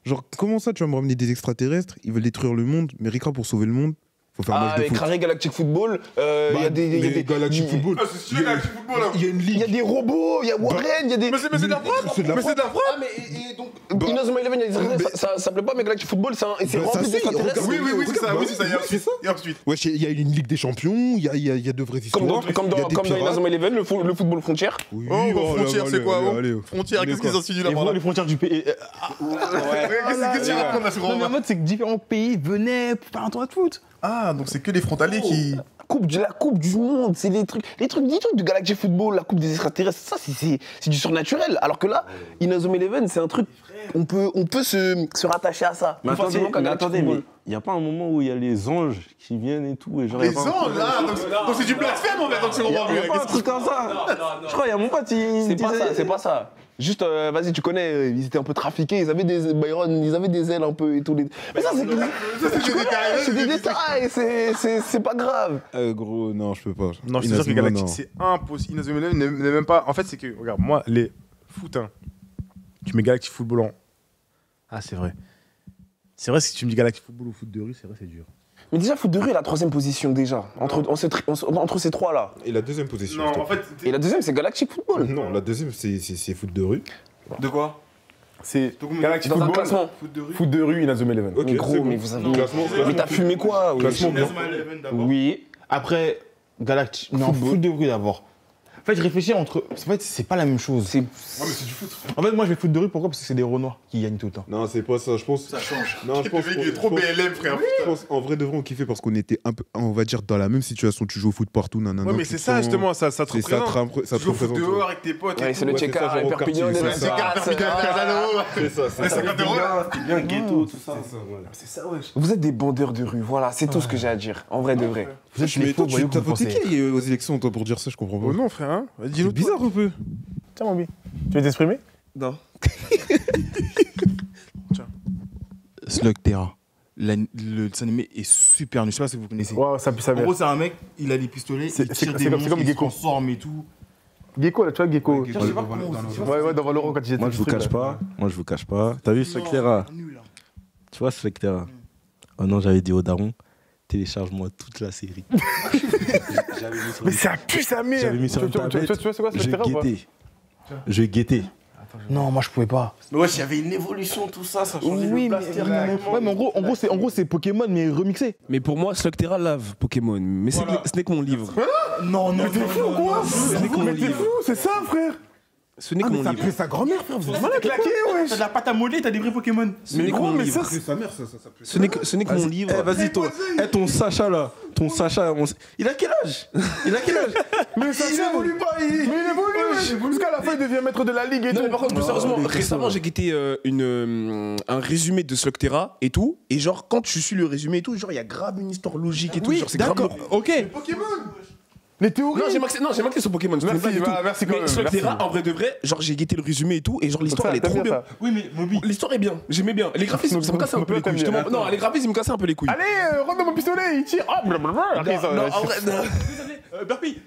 Speaker 6: Genre, comment ça, tu vas me ramener des extraterrestres, ils veulent détruire le monde, mais Ricra, pour sauver le monde, faut faire un match de foot.
Speaker 4: Carré Galactic Football, il y a des
Speaker 6: Galactic Football.
Speaker 5: Ah, c'est stylé, Galactic Football, là.
Speaker 6: Il y a une ligue.
Speaker 4: Il y a des robots, il y a Warren, il y a des.
Speaker 5: Mais c'est de la frappe.
Speaker 6: C'est de la
Speaker 5: Mais c'est de la frappe.
Speaker 4: Ah, mais donc. Inazuma Eleven, il y a des extraterrestres, ça plaît pas, mais Galactic Football, c'est rempli d'extraterrestres.
Speaker 5: Oui, c'est ça, c'est ça. Et ensuite.
Speaker 6: Ouais, il y a une ligue des champions, il y a de vraies histoires.
Speaker 4: Comme dans Inazuma Eleven, le football frontière.
Speaker 6: Oui,
Speaker 5: frontière, c'est quoi? Frontière, qu'est-ce qu'ils insinuent là-bas?
Speaker 7: Les frontières du pays.
Speaker 5: Qu'est-ce que tu racontes là sur
Speaker 7: Non, mais en mode, c'est que différents pays venaient pour faire un tournoi de foot.
Speaker 5: Ah, donc c'est que les frontaliers qui.
Speaker 4: La coupe du monde, c'est des trucs de Galactic Football, la coupe des extraterrestres, ça c'est du surnaturel. Alors que là, Inazuma Eleven, c'est un truc, on peut se rattacher à ça.
Speaker 8: Mais attendez, mais il n'y a pas un moment où il y a les anges qui viennent et tout. Et genre,
Speaker 5: Les anges, là, donc c'est du blasphème en fait, donc c'est
Speaker 8: Il n'y a pas un truc comme ça. Je crois, il y a mon pote,
Speaker 4: C'est pas ça. Juste, vas-y, tu connais, ils étaient un peu trafiqués, ils avaient des ailes un peu et tout. Mais ça, c'est des détails, c'est pas grave.
Speaker 6: Gros, non, je peux pas.
Speaker 5: Non, je te jure que Galactic, c'est impossible. Inazuma Eleven n'est même pas. En fait, c'est que, regarde, moi, les foot, hein, tu mets Galactic Football en. Ah, c'est vrai. C'est vrai, si tu me dis Galactic Football ou foot de rue, c'est vrai, c'est dur.
Speaker 4: Mais déjà, foot de rue est la 3e position déjà, entre ces trois-là.
Speaker 6: Et la deuxième position.
Speaker 5: Non, en fait.
Speaker 4: Et la deuxième, c'est Galactic Football.
Speaker 6: Non, la deuxième, c'est foot de rue.
Speaker 5: De quoi?
Speaker 1: C'est Galactic
Speaker 4: Dans un
Speaker 1: Football,
Speaker 4: classement.
Speaker 1: foot de rue, Inazuma Eleven.
Speaker 6: Ok,
Speaker 4: Mais gros,
Speaker 6: c'est bon.
Speaker 4: mais vous avez.
Speaker 6: Classement,
Speaker 4: Mais t'as fumé quoi?
Speaker 6: Classement, bien.
Speaker 7: Oui. Après, Galactic. Non, foot de rue d'abord. En fait, je réfléchis entre. En fait, c'est pas la même chose.
Speaker 5: Ouais, mais c'est du foot.
Speaker 7: En fait, moi, je vais foot de rue, pourquoi? Parce que c'est des Renois qui gagnent tout le temps.
Speaker 6: Non, c'est pas ça, je pense.
Speaker 5: Ça change.
Speaker 6: Non, je pense.
Speaker 5: Le mec, il est trop BLM, frère.
Speaker 6: Je pense, en vrai de vrai, on kiffait parce qu'on était un peu, on va dire, dans la même situation. Tu joues au foot partout, nanana.
Speaker 5: Ouais, mais c'est ça, justement, ça te
Speaker 6: Ça
Speaker 5: représente.
Speaker 6: te
Speaker 5: Tu joues au foot
Speaker 6: représente.
Speaker 5: dehors avec tes potes.
Speaker 4: Ouais, c'est le
Speaker 6: Ouais,
Speaker 4: check
Speaker 6: c'est ça,
Speaker 4: à
Speaker 6: genre au
Speaker 4: Perpignan,
Speaker 6: quartier,
Speaker 4: les
Speaker 6: c'est ça. C'est ça, c'est ça.
Speaker 5: 50 euros.
Speaker 8: C'était bien ghetto, tout ça.
Speaker 5: C'est ça, ouais.
Speaker 4: Vous êtes des bandeurs de rue, voilà, c'est tout ce que j'ai à dire, en vrai de vrai.
Speaker 7: Vous êtes
Speaker 6: Mais
Speaker 7: les
Speaker 6: toi,
Speaker 7: faux voyous que
Speaker 6: t'as
Speaker 7: vous
Speaker 6: voté
Speaker 7: pensez.
Speaker 6: qui aux élections, toi, pour dire ça? Je comprends
Speaker 5: Oh
Speaker 6: pas.
Speaker 5: non, frère, hein. Dis-nous.
Speaker 6: C'est bizarre un peu.
Speaker 1: Tiens, mon bi. Tu veux t'exprimer?
Speaker 4: Non.
Speaker 2: Slugterra. Le dessin animé est super nul. Je sais pas si vous connaissez.
Speaker 1: Ouais, ça pue sa
Speaker 2: En
Speaker 1: mère.
Speaker 2: gros, c'est un mec, il a des pistolets,
Speaker 1: C'est-
Speaker 2: il
Speaker 1: c'est-
Speaker 2: tire
Speaker 1: c'est
Speaker 2: des
Speaker 1: comme
Speaker 2: monstres, il se
Speaker 1: Gecko.
Speaker 2: transforme et tout.
Speaker 1: Gecko, là, tu vois, Gecko.
Speaker 2: Je sais pas comment on-
Speaker 1: Ouais, dans Valorant, quand il était
Speaker 8: Moi, je vous cache pas. T'as vu Slugterra?
Speaker 2: Nul, hein.
Speaker 8: Tu vois Slugterra? Oh non, j'avais dit au daron, télécharge-moi toute la série. J'avais mis sur
Speaker 1: Mais ça pue sa mère.
Speaker 8: J'avais mis sur une
Speaker 1: Tu vois,
Speaker 8: tablette.
Speaker 1: c'est quoi,
Speaker 8: Je
Speaker 1: Slugterra ou pas?
Speaker 8: guettais. Je guettais.
Speaker 7: Non, moi, je pouvais pas.
Speaker 8: Mais ouais, il y avait une évolution, tout ça, ça changeait
Speaker 7: Oui,
Speaker 8: le blaster.
Speaker 7: Ouais, mais en gros, c'est Pokémon, mais remixé.
Speaker 4: Mais pour moi, Slugterra lave Pokémon, mais ce n'est que mon livre.
Speaker 2: Non, non,
Speaker 1: T'es fou ou quoi? Mais t'es fou, c'est ça, frère.
Speaker 4: Ce n'est que mon
Speaker 1: Ça
Speaker 4: livre.
Speaker 1: pue sa grand-mère, frère. Vous êtes malade,
Speaker 2: claqué, ouais. T'as de la pâte à modeler, t'as des vrais Pokémon.
Speaker 1: Mais gros, mais ça,
Speaker 6: Sa mère, ça peut.
Speaker 4: Ce n'est que mon livre.
Speaker 8: Eh, vas-y, ton Sacha là. Ton Sacha, il a quel âge?
Speaker 1: Mais ça évolue pas, mais il évolue. Jusqu'à la fin, il devient maître de la ligue et
Speaker 4: Non,
Speaker 1: tout.
Speaker 4: mais par contre, plus sérieusement, récemment, j'ai guetté un résumé de Slugterra et tout. Et genre, quand je suis le résumé et tout, genre, il y a grave une histoire logique et tout.
Speaker 2: Oui,
Speaker 4: genre, c'est grave
Speaker 2: d'accord,
Speaker 4: lourd.
Speaker 2: ok.
Speaker 1: Les théories.
Speaker 4: Non, j'ai marqué sur Pokémon.
Speaker 1: Merci quand même.
Speaker 4: Slugterra, en vrai de vrai, genre j'ai guetté le résumé et tout, et genre l'histoire elle est trop bien.
Speaker 2: Oui, mais Moby.
Speaker 4: L'histoire est bien, j'aimais bien. Les graphismes, ça me cassait un peu les couilles. Justement. Non, les graphismes, ils me cassaient un peu les couilles.
Speaker 1: Allez, rentre dans mon pistolet, il tire. Ah, blablabla.
Speaker 4: Non, en vrai,
Speaker 2: Burpee.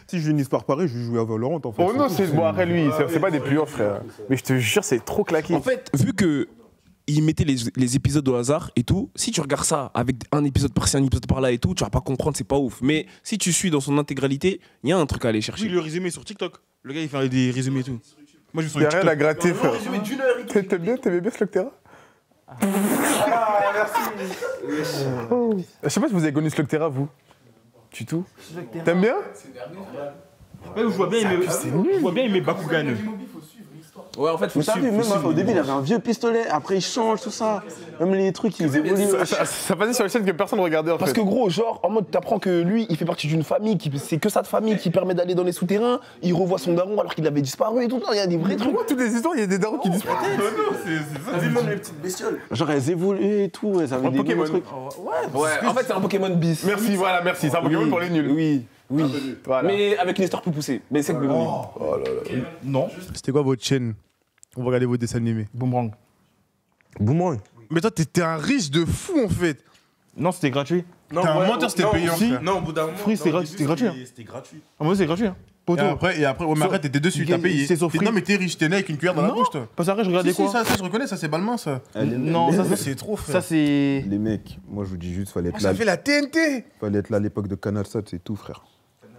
Speaker 9: Si j'ai une histoire pareille, je vais jouer à Valorant en fait.
Speaker 1: Oh non, c'est bon, après lui, c'est pas des plus hauts, frère. Mais je te jure, c'est trop claqué.
Speaker 4: En fait, vu que ils mettaient les épisodes au hasard et tout, si tu regardes ça avec un épisode par-ci, un épisode par-là et tout, tu vas pas comprendre, c'est pas ouf. Mais si tu suis dans son intégralité, il y a un truc à aller chercher.
Speaker 2: Oui, le résumé sur TikTok. Le gars, il fait des résumés et tout. Moi, je suis sur
Speaker 1: Y'a rien
Speaker 2: TikTok.
Speaker 1: à gratter, frère. T'aimais bien Slugterra Je sais pas si vous avez connu Slugterra, vous. Du tout. T'aimes bien?
Speaker 2: Ouais, je vois bien aimer Bakugan.
Speaker 4: Ouais, en fait, faut
Speaker 8: Mais t'as vu, même au début, il avait un vieux pistolet, après il change, tout ça. Même les trucs, ils évoluent.
Speaker 1: Ça passait sur les chaînes que personne regardait, en fait.
Speaker 4: Parce que gros, genre, en mode, t'apprends que lui, il fait partie d'une famille, c'est que ça de famille qui permet d'aller dans les souterrains, il revoit son daron alors qu'il avait disparu et tout. Il y a des vrais trucs.
Speaker 1: Pourquoi toutes les histoires, il y a des darons qui disparaissent?
Speaker 8: Même les petites bestioles. Genre, elles évoluaient et tout, elles avaient des
Speaker 1: Pokémon.
Speaker 8: nouveaux trucs.
Speaker 4: Ouais, en fait, c'est un Pokémon bis.
Speaker 1: Merci, voilà, merci. C'est un Pokémon pour les nuls.
Speaker 4: Oui.
Speaker 1: Voilà.
Speaker 4: Mais avec une histoire plus poussée. Mais c'est que
Speaker 2: Non.
Speaker 5: C'était quoi votre chaîne? On va regarder vos dessins animés.
Speaker 2: Boomerang.
Speaker 3: Boomerang.
Speaker 5: Mais toi, t'es un riche de fou en fait.
Speaker 2: Non, c'était gratuit.
Speaker 5: T'es un menteur, c'était payant.
Speaker 2: si.
Speaker 5: frère.
Speaker 10: Non, au bout d'un moment.
Speaker 2: Free, c'était gratuit. Hein.
Speaker 10: C'était gratuit.
Speaker 2: Ah, moi, c'est gratuit. Hein. Poto.
Speaker 5: Et après, ouais, mais après, t'étais dessus, t'as payé.
Speaker 2: C'est sur Free.
Speaker 5: Non, mais t'es riche, t'es né avec une cuillère dans la bouche, toi.
Speaker 2: Parce qu'après, je regardais
Speaker 5: Si,
Speaker 2: quoi
Speaker 5: ça, je reconnais, ça, c'est Balmain, ça.
Speaker 2: Non, ça,
Speaker 5: C'est trop, frère.
Speaker 2: ça, c'est.
Speaker 9: Les mecs, moi je vous dis juste, fallait être
Speaker 5: Ça
Speaker 9: là.
Speaker 5: fait la TNT.
Speaker 9: Fallait être là à l'époque de CanalSat, c'est tout, frère.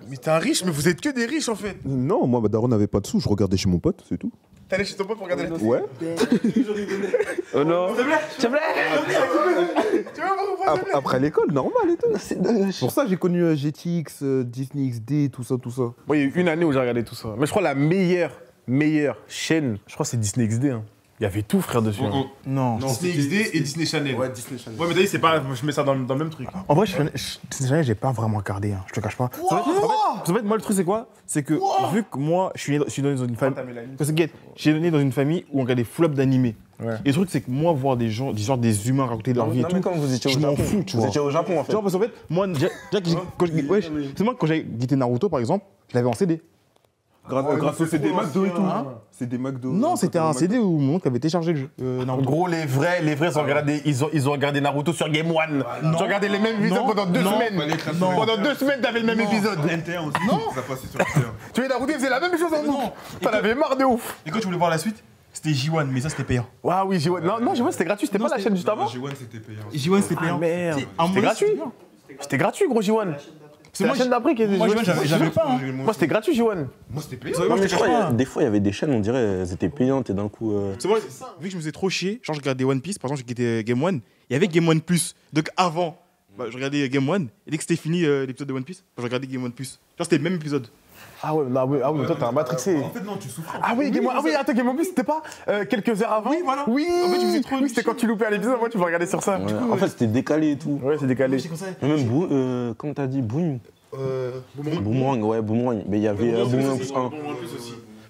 Speaker 5: Mais t'es un riche, mais vous êtes que des riches, en fait.
Speaker 9: Non, moi, Daron n'avait pas de sous, je regardais chez mon pote, c'est tout.
Speaker 5: T'allais chez ton pote pour regarder la
Speaker 9: Ouais.
Speaker 4: Oh non.
Speaker 5: Tu vois pourquoi
Speaker 9: Après l'école, normal et tout. C'est pour ça que j'ai connu GTX, Disney XD, tout ça, tout ça.
Speaker 1: Moi, il y a eu une année où j'ai regardé tout ça. Mais je crois la meilleure chaîne, je crois que c'est Disney XD. Hein. Il y avait tout, frère, dessus. Hein.
Speaker 2: Non.
Speaker 5: Disney XD et Disney Channel.
Speaker 10: Ouais, Disney Channel.
Speaker 5: Ouais, mais d'ailleurs, c'est pas. Je mets ça dans le même truc.
Speaker 2: En vrai, Disney Channel, j'ai pas vraiment regardé, hein, je te cache pas. En fait, moi, le truc, c'est quoi? C'est que, vu que moi, je suis né dans une famille. Parce que, je suis né dans une famille où on regardait full up d'animés.
Speaker 1: Ouais.
Speaker 2: Et le truc, c'est que moi, voir des gens, des humains raconter leur vie et
Speaker 8: Non,
Speaker 2: tout,
Speaker 8: mais comme vous étiez
Speaker 2: je
Speaker 8: au
Speaker 2: m'en
Speaker 8: Japon.
Speaker 2: fous, tu
Speaker 8: Vous
Speaker 2: vois.
Speaker 8: étiez au Japon, en fait.
Speaker 2: Genre, parce qu'en fait, moi, quand j'ai guetté Naruto, par exemple, je l'avais en CD.
Speaker 9: Grâce au CD McDo et tout. C'est des McDo.
Speaker 2: Non, c'était un CD où mon oncle avait téléchargé le jeu.
Speaker 1: En
Speaker 2: Naruto.
Speaker 1: gros, les vrais, ils ont regardé Naruto sur Game One. Ils ont regardé les mêmes épisodes pendant 2 semaines. Pendant 2 semaines, t'avais le même épisode.
Speaker 10: NT1 aussi. Non. Ça passait sur NT1.
Speaker 1: Tu vois, Naruto, il faisait la même chose en boucle. T'en avais marre de ouf.
Speaker 2: Et quand tu voulais voir la suite, c'était J1, mais ça, c'était payant.
Speaker 1: Ah oui, J1. Non, J1, c'était gratuit. C'était pas la chaîne juste avant.
Speaker 10: J1, c'était payant.
Speaker 2: J1, c'était payant.
Speaker 1: Merde.
Speaker 2: Un
Speaker 1: C'était
Speaker 2: mois,
Speaker 1: gratuit. C'était gratuit, gros J1. C'est la chaîne d'après qui était
Speaker 2: Moi,
Speaker 1: J1.
Speaker 2: j'avais pas. Hein.
Speaker 1: Moi, c'était gratuit, J1.
Speaker 10: Moi, c'était payant.
Speaker 8: Non, mais je crois, des fois, il y avait des chaînes, on dirait, elles étaient payantes et d'un coup.
Speaker 2: C'est moi, vu que je me faisais trop chier, genre je regardais One Piece, par exemple, j'ai quitté Game One, il y avait Game One Plus. Donc avant, je regardais Game One, et dès que c'était fini l'épisode de One Piece, je regardais Game One Plus. Genre c'était le même épisode.
Speaker 1: Ah ouais, mais toi, t'es un matrixé.
Speaker 10: En fait, non, tu souffrais.
Speaker 1: Ah oui, Game One. Ah oui, attends, Game One Plus, c'était pas quelques heures avant?
Speaker 2: Oui, voilà.
Speaker 1: Oui.
Speaker 2: En fait, je faisais trop
Speaker 1: Oui, c'était quand tu loupais un épisode, moi, tu peux regarder sur ça.
Speaker 8: Ouais. En fait, c'était décalé et tout.
Speaker 1: Ouais, c'est décalé.
Speaker 8: Mais même, comment t'as dit, Boom Boomerang, ouais, Boomerang. Mais il y avait Boomerang plus 1.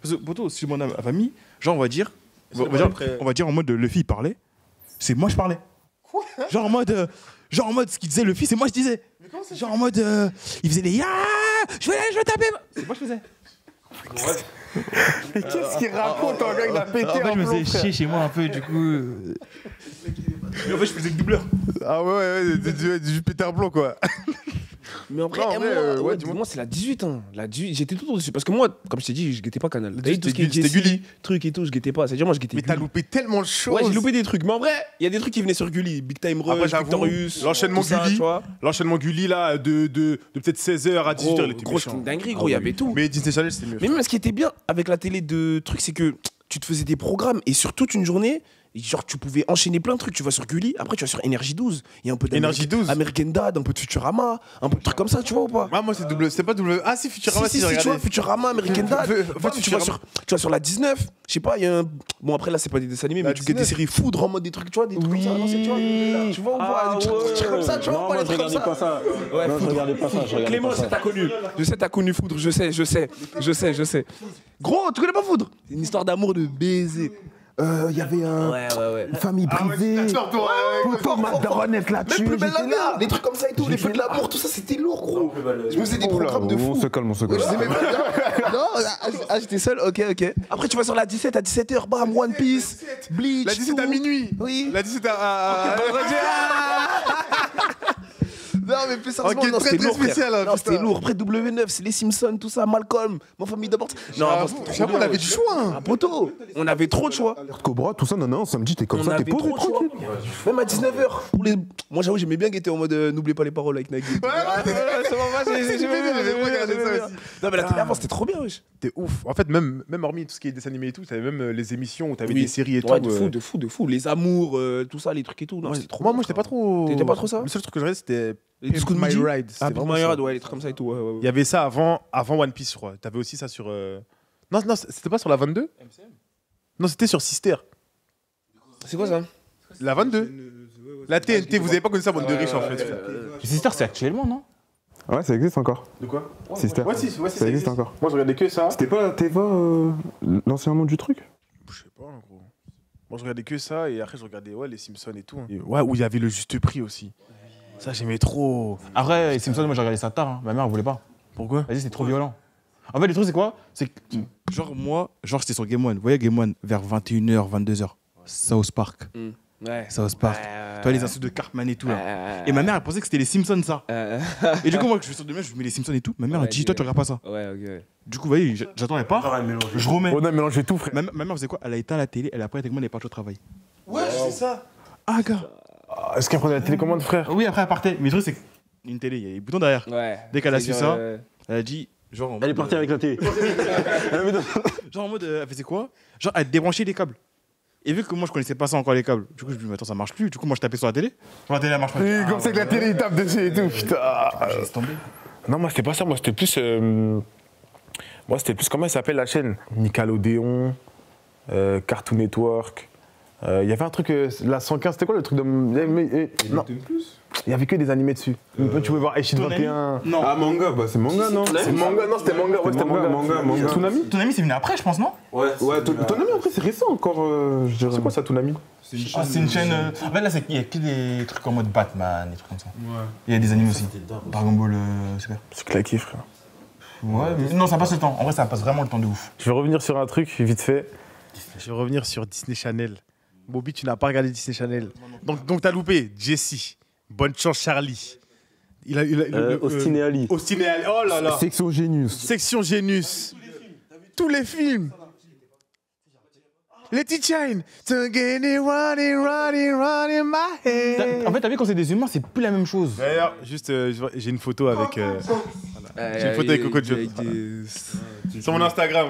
Speaker 2: Parce que poto, si je demande à ma famille, genre on va dire en mode Luffy il parlait, c'est moi je parlais. Quoi? Genre en mode ce qu'il disait Luffy, c'est moi je disais. Genre en mode il faisait des ya, je vais taper. C'est moi je faisais.
Speaker 1: Mais qu'est-ce qu'il raconte, un gars, il a pété
Speaker 2: En fait,
Speaker 1: un
Speaker 2: je me
Speaker 1: plomb,
Speaker 2: faisais
Speaker 1: frère.
Speaker 2: chier chez moi un peu, du coup. En fait, je faisais le doubleur.
Speaker 9: Ah ouais, du péter un plomb quoi.
Speaker 4: Mais après,
Speaker 9: Non, en vrai, ouais,
Speaker 4: moi, c'est la 18. Hein. La 18, j'étais tout dessus. Parce que moi, comme je t'ai dit, je guettais pas Canal.
Speaker 5: La 18,
Speaker 4: Tout ce qui est
Speaker 5: c'était
Speaker 4: Jessie,
Speaker 5: Gulli.
Speaker 4: trucs et tout, je guettais pas. C'est-à-dire, moi, je guettais
Speaker 5: Mais t'as
Speaker 4: Gulli.
Speaker 5: loupé tellement de choses.
Speaker 4: Ouais, j'ai loupé des trucs. Mais en vrai, il y a des trucs qui venaient sur Gulli. Big Time
Speaker 5: Après,
Speaker 4: Rush,
Speaker 5: j'avoue,
Speaker 4: Victorious.
Speaker 5: l'enchaînement
Speaker 4: tout ça,
Speaker 5: Gulli.
Speaker 4: tu vois.
Speaker 5: L'enchaînement Gulli, là, de peut-être 16h à 18h, il était
Speaker 4: Gros, c'était
Speaker 5: méchant.
Speaker 4: une dinguerie, gros, il y avait tout.
Speaker 5: Mais Disney Channel, c'était mieux.
Speaker 4: Mais même ce qui était bien avec la télé de trucs, c'est que tu te faisais des programmes et sur toute une journée, genre tu pouvais enchaîner plein de trucs. Tu vas sur Gulli, après tu vas sur Énergie 12. Il y a un peu
Speaker 5: Énergie 12.
Speaker 4: American Dad, un peu de Futurama, un peu de trucs comme ça, tu vois ou pas?
Speaker 5: Ah, moi, c'est pas double. Ah, si, Futurama,
Speaker 4: si,
Speaker 5: j'ai
Speaker 4: tu vois,
Speaker 5: regardé.
Speaker 4: Futurama, American Dad.
Speaker 5: En fait,
Speaker 4: tu vas sur la 19, je sais pas, il y a un. Bon, après là, c'est pas des dessins animés, mais tu guettes des séries foudre en mode des trucs, tu vois, des trucs comme ça. Non, tu vois ou pas? Des trucs comme ça, tu vois,
Speaker 8: Non,
Speaker 4: pas
Speaker 8: moi,
Speaker 4: des
Speaker 8: je
Speaker 4: trucs comme
Speaker 8: regardais pas
Speaker 4: ça.
Speaker 8: ça.
Speaker 4: Ouais,
Speaker 8: Non, je regardais pas ça.
Speaker 4: Clément, je sais, t'as connu. Je sais, t'as connu Foudre, je sais. Gros, tu connais pas Foudre? C'est une histoire d'amour de baiser.
Speaker 8: Il y avait une famille privée. Poto, McDonald's là-dessus.
Speaker 4: Même plus belle la vie, les trucs comme ça et tout, les feux de l'amour, tout ça, c'était lourd, gros. Je me faisais des programmes de fou.
Speaker 9: On se calme.
Speaker 4: Je sais même pas bien. Non, j'étais seul, ok. Après, tu vas sur la 17 à 17h, bam, One Piece, Bleach.
Speaker 1: La 17 à minuit.
Speaker 4: Oui.
Speaker 1: La 17 à.
Speaker 4: Non, mais plus sérieusement,
Speaker 1: Ok,
Speaker 4: non,
Speaker 1: très,
Speaker 4: c'était
Speaker 1: très
Speaker 4: lourd, frère.
Speaker 1: spécial, hein,
Speaker 4: Non, c'était
Speaker 1: putain.
Speaker 4: lourd. Après W9, c'est les Simpsons, tout ça, Malcolm, ma famille d'abord. Non, avant, c'était trop
Speaker 1: J'avoue, on
Speaker 4: bien,
Speaker 1: avait du
Speaker 4: wesh.
Speaker 1: choix. Hein.
Speaker 4: Ah, poto, on avait trop de choix.
Speaker 9: Cobra, tout ça, non, samedi, t'es comme
Speaker 4: On
Speaker 9: ça, t'es
Speaker 4: avait
Speaker 9: posé
Speaker 4: trop de choix.
Speaker 9: tranquille.
Speaker 4: Même à 19h. Moi, j'avoue, j'aimais bien guetter en mode n'oubliez pas les paroles avec Nagui. Ouais, j'aimais bien. Non, mais la télé avant, c'était trop bien, wesh.
Speaker 5: T'es ouf. En fait, même hormis tout ce qui est dessin animé et tout, t'avais même les émissions où t'avais
Speaker 4: Oui.
Speaker 5: des séries et
Speaker 4: Ouais,
Speaker 5: tout.
Speaker 4: de fou. Les amours, tout ça, les trucs et tout. Non, c'était trop
Speaker 5: Moi,
Speaker 4: bien,
Speaker 5: j'étais
Speaker 4: frère.
Speaker 5: pas trop.
Speaker 4: T'étais pas trop ça?
Speaker 5: Le seul truc que je regardais, c'était
Speaker 4: Les Disco de
Speaker 5: My
Speaker 4: Midi.
Speaker 5: Ride.
Speaker 4: Ah,
Speaker 5: C'était
Speaker 4: Big
Speaker 5: vraiment
Speaker 4: My
Speaker 5: ça.
Speaker 4: Ride, ouais, les trucs comme ça et tout. Ouais.
Speaker 5: Il y avait ça avant One Piece, je crois. T'avais aussi ça sur. Non, c'était pas sur la 22 Non, c'était sur Sister.
Speaker 4: C'est quoi ça?
Speaker 5: La 22 La TNT, vous avez pas connu ça, bande de riches en fait.
Speaker 7: Sister, c'est actuellement, non?
Speaker 9: Ouais, ça existe encore.
Speaker 5: De quoi
Speaker 9: Sister.
Speaker 5: Ouais, si,
Speaker 9: Ça existe encore.
Speaker 5: Moi, je regardais que ça.
Speaker 9: C'était pas Teva, l'ancien nom du truc?
Speaker 5: Je sais pas, en gros. Moi, je regardais que ça et après, je regardais les Simpsons et tout. Et ouais, où il y avait le juste prix aussi. Ça, j'aimais trop.
Speaker 7: Après, les Simpsons, moi j'ai regardé ça tard. Hein. Ma mère, elle voulait pas.
Speaker 5: Pourquoi?
Speaker 7: Vas-y, c'est trop violent. En fait, le truc, c'est quoi? C'est que.
Speaker 2: Genre, moi, j'étais sur Game One. Vous voyez, Game One, vers 21h, 22h. South Park.
Speaker 4: Ouais.
Speaker 2: South Park. Toi, les insultes de Cartman et tout, là. Et ma mère, elle pensait que c'était les Simpsons, ça. Et du coup, moi, je suis sur demain, je mets les Simpsons et tout. Ma mère, elle dit, toi, tu regardes pas ça.
Speaker 4: Ouais, ok.
Speaker 2: Du coup, vous voyez, j'attends, elle part. Je remets.
Speaker 9: On a mélangé tout, frère.
Speaker 2: Ma mère faisait quoi? Elle a éteint la télé, elle a pris avec moi, elle est partie au travail.
Speaker 5: Ouais, c'est ça.
Speaker 2: Ah, gars.
Speaker 9: Est-ce qu'elle prenait la télécommande, frère?
Speaker 2: Oui, après, elle partait. Mais le truc, c'est qu'une télé, il y a des boutons derrière.
Speaker 4: Ouais.
Speaker 2: Dès qu'elle a
Speaker 4: C'est
Speaker 2: su
Speaker 4: genre,
Speaker 2: ça, elle a dit. Genre,
Speaker 3: Elle est partie avec la télé.
Speaker 2: Genre en mode, elle faisait quoi? Genre, elle débranchait les câbles. Et vu que moi je connaissais pas ça encore les câbles, du coup je me dis mais attends ça marche plus. Du coup moi je tapais sur la télé. La télé elle marche pas.
Speaker 9: Oui, comme ça que la télé il tape dessus et tout, putain.
Speaker 2: Laisse tomber.
Speaker 9: Non, moi c'était pas ça, moi c'était plus. Comment elle s'appelle la chaîne? Nickelodeon, Cartoon Network. Il y avait un truc, la 115, c'était quoi le truc de. Non. Il y avait que des animés dessus. Tu pouvais voir Eshid 21.
Speaker 2: Non.
Speaker 9: Ah, manga, bah c'est manga, non? C'est manga, non, c'était manga, ouais, c'était manga. Toonami?
Speaker 2: Toonami c'est venu après je pense non?
Speaker 9: Ouais, Toonami après c'est récent encore, je dirais. C'est quoi ça, Toonami?
Speaker 2: C'est une chaîne. En fait là il y a que des trucs en mode Batman, des trucs comme ça. Ouais. Il y a des animés aussi. Dragon Ball Super.
Speaker 9: C'est claqué, frère.
Speaker 2: Ouais, mais non ça passe le temps. En vrai ça passe vraiment le temps de ouf.
Speaker 9: Je vais revenir sur un truc vite fait.
Speaker 5: Je vais revenir sur Disney Channel. Bobby, tu n'as pas regardé Disney Channel. Donc t'as loupé Jessie. Bonne chance, Charlie.
Speaker 3: Austin et Ali.
Speaker 5: Austin et Ali. Oh là là.
Speaker 9: Section Genius.
Speaker 5: Section Genius. Tous les films. Letty Chine. Running my head.
Speaker 7: En fait, t'as vu, quand c'est des humains, c'est plus la même chose.
Speaker 5: D'ailleurs, juste, j'ai une photo avec. J'ai une photo avec Coco Joe. Sur mon Instagram.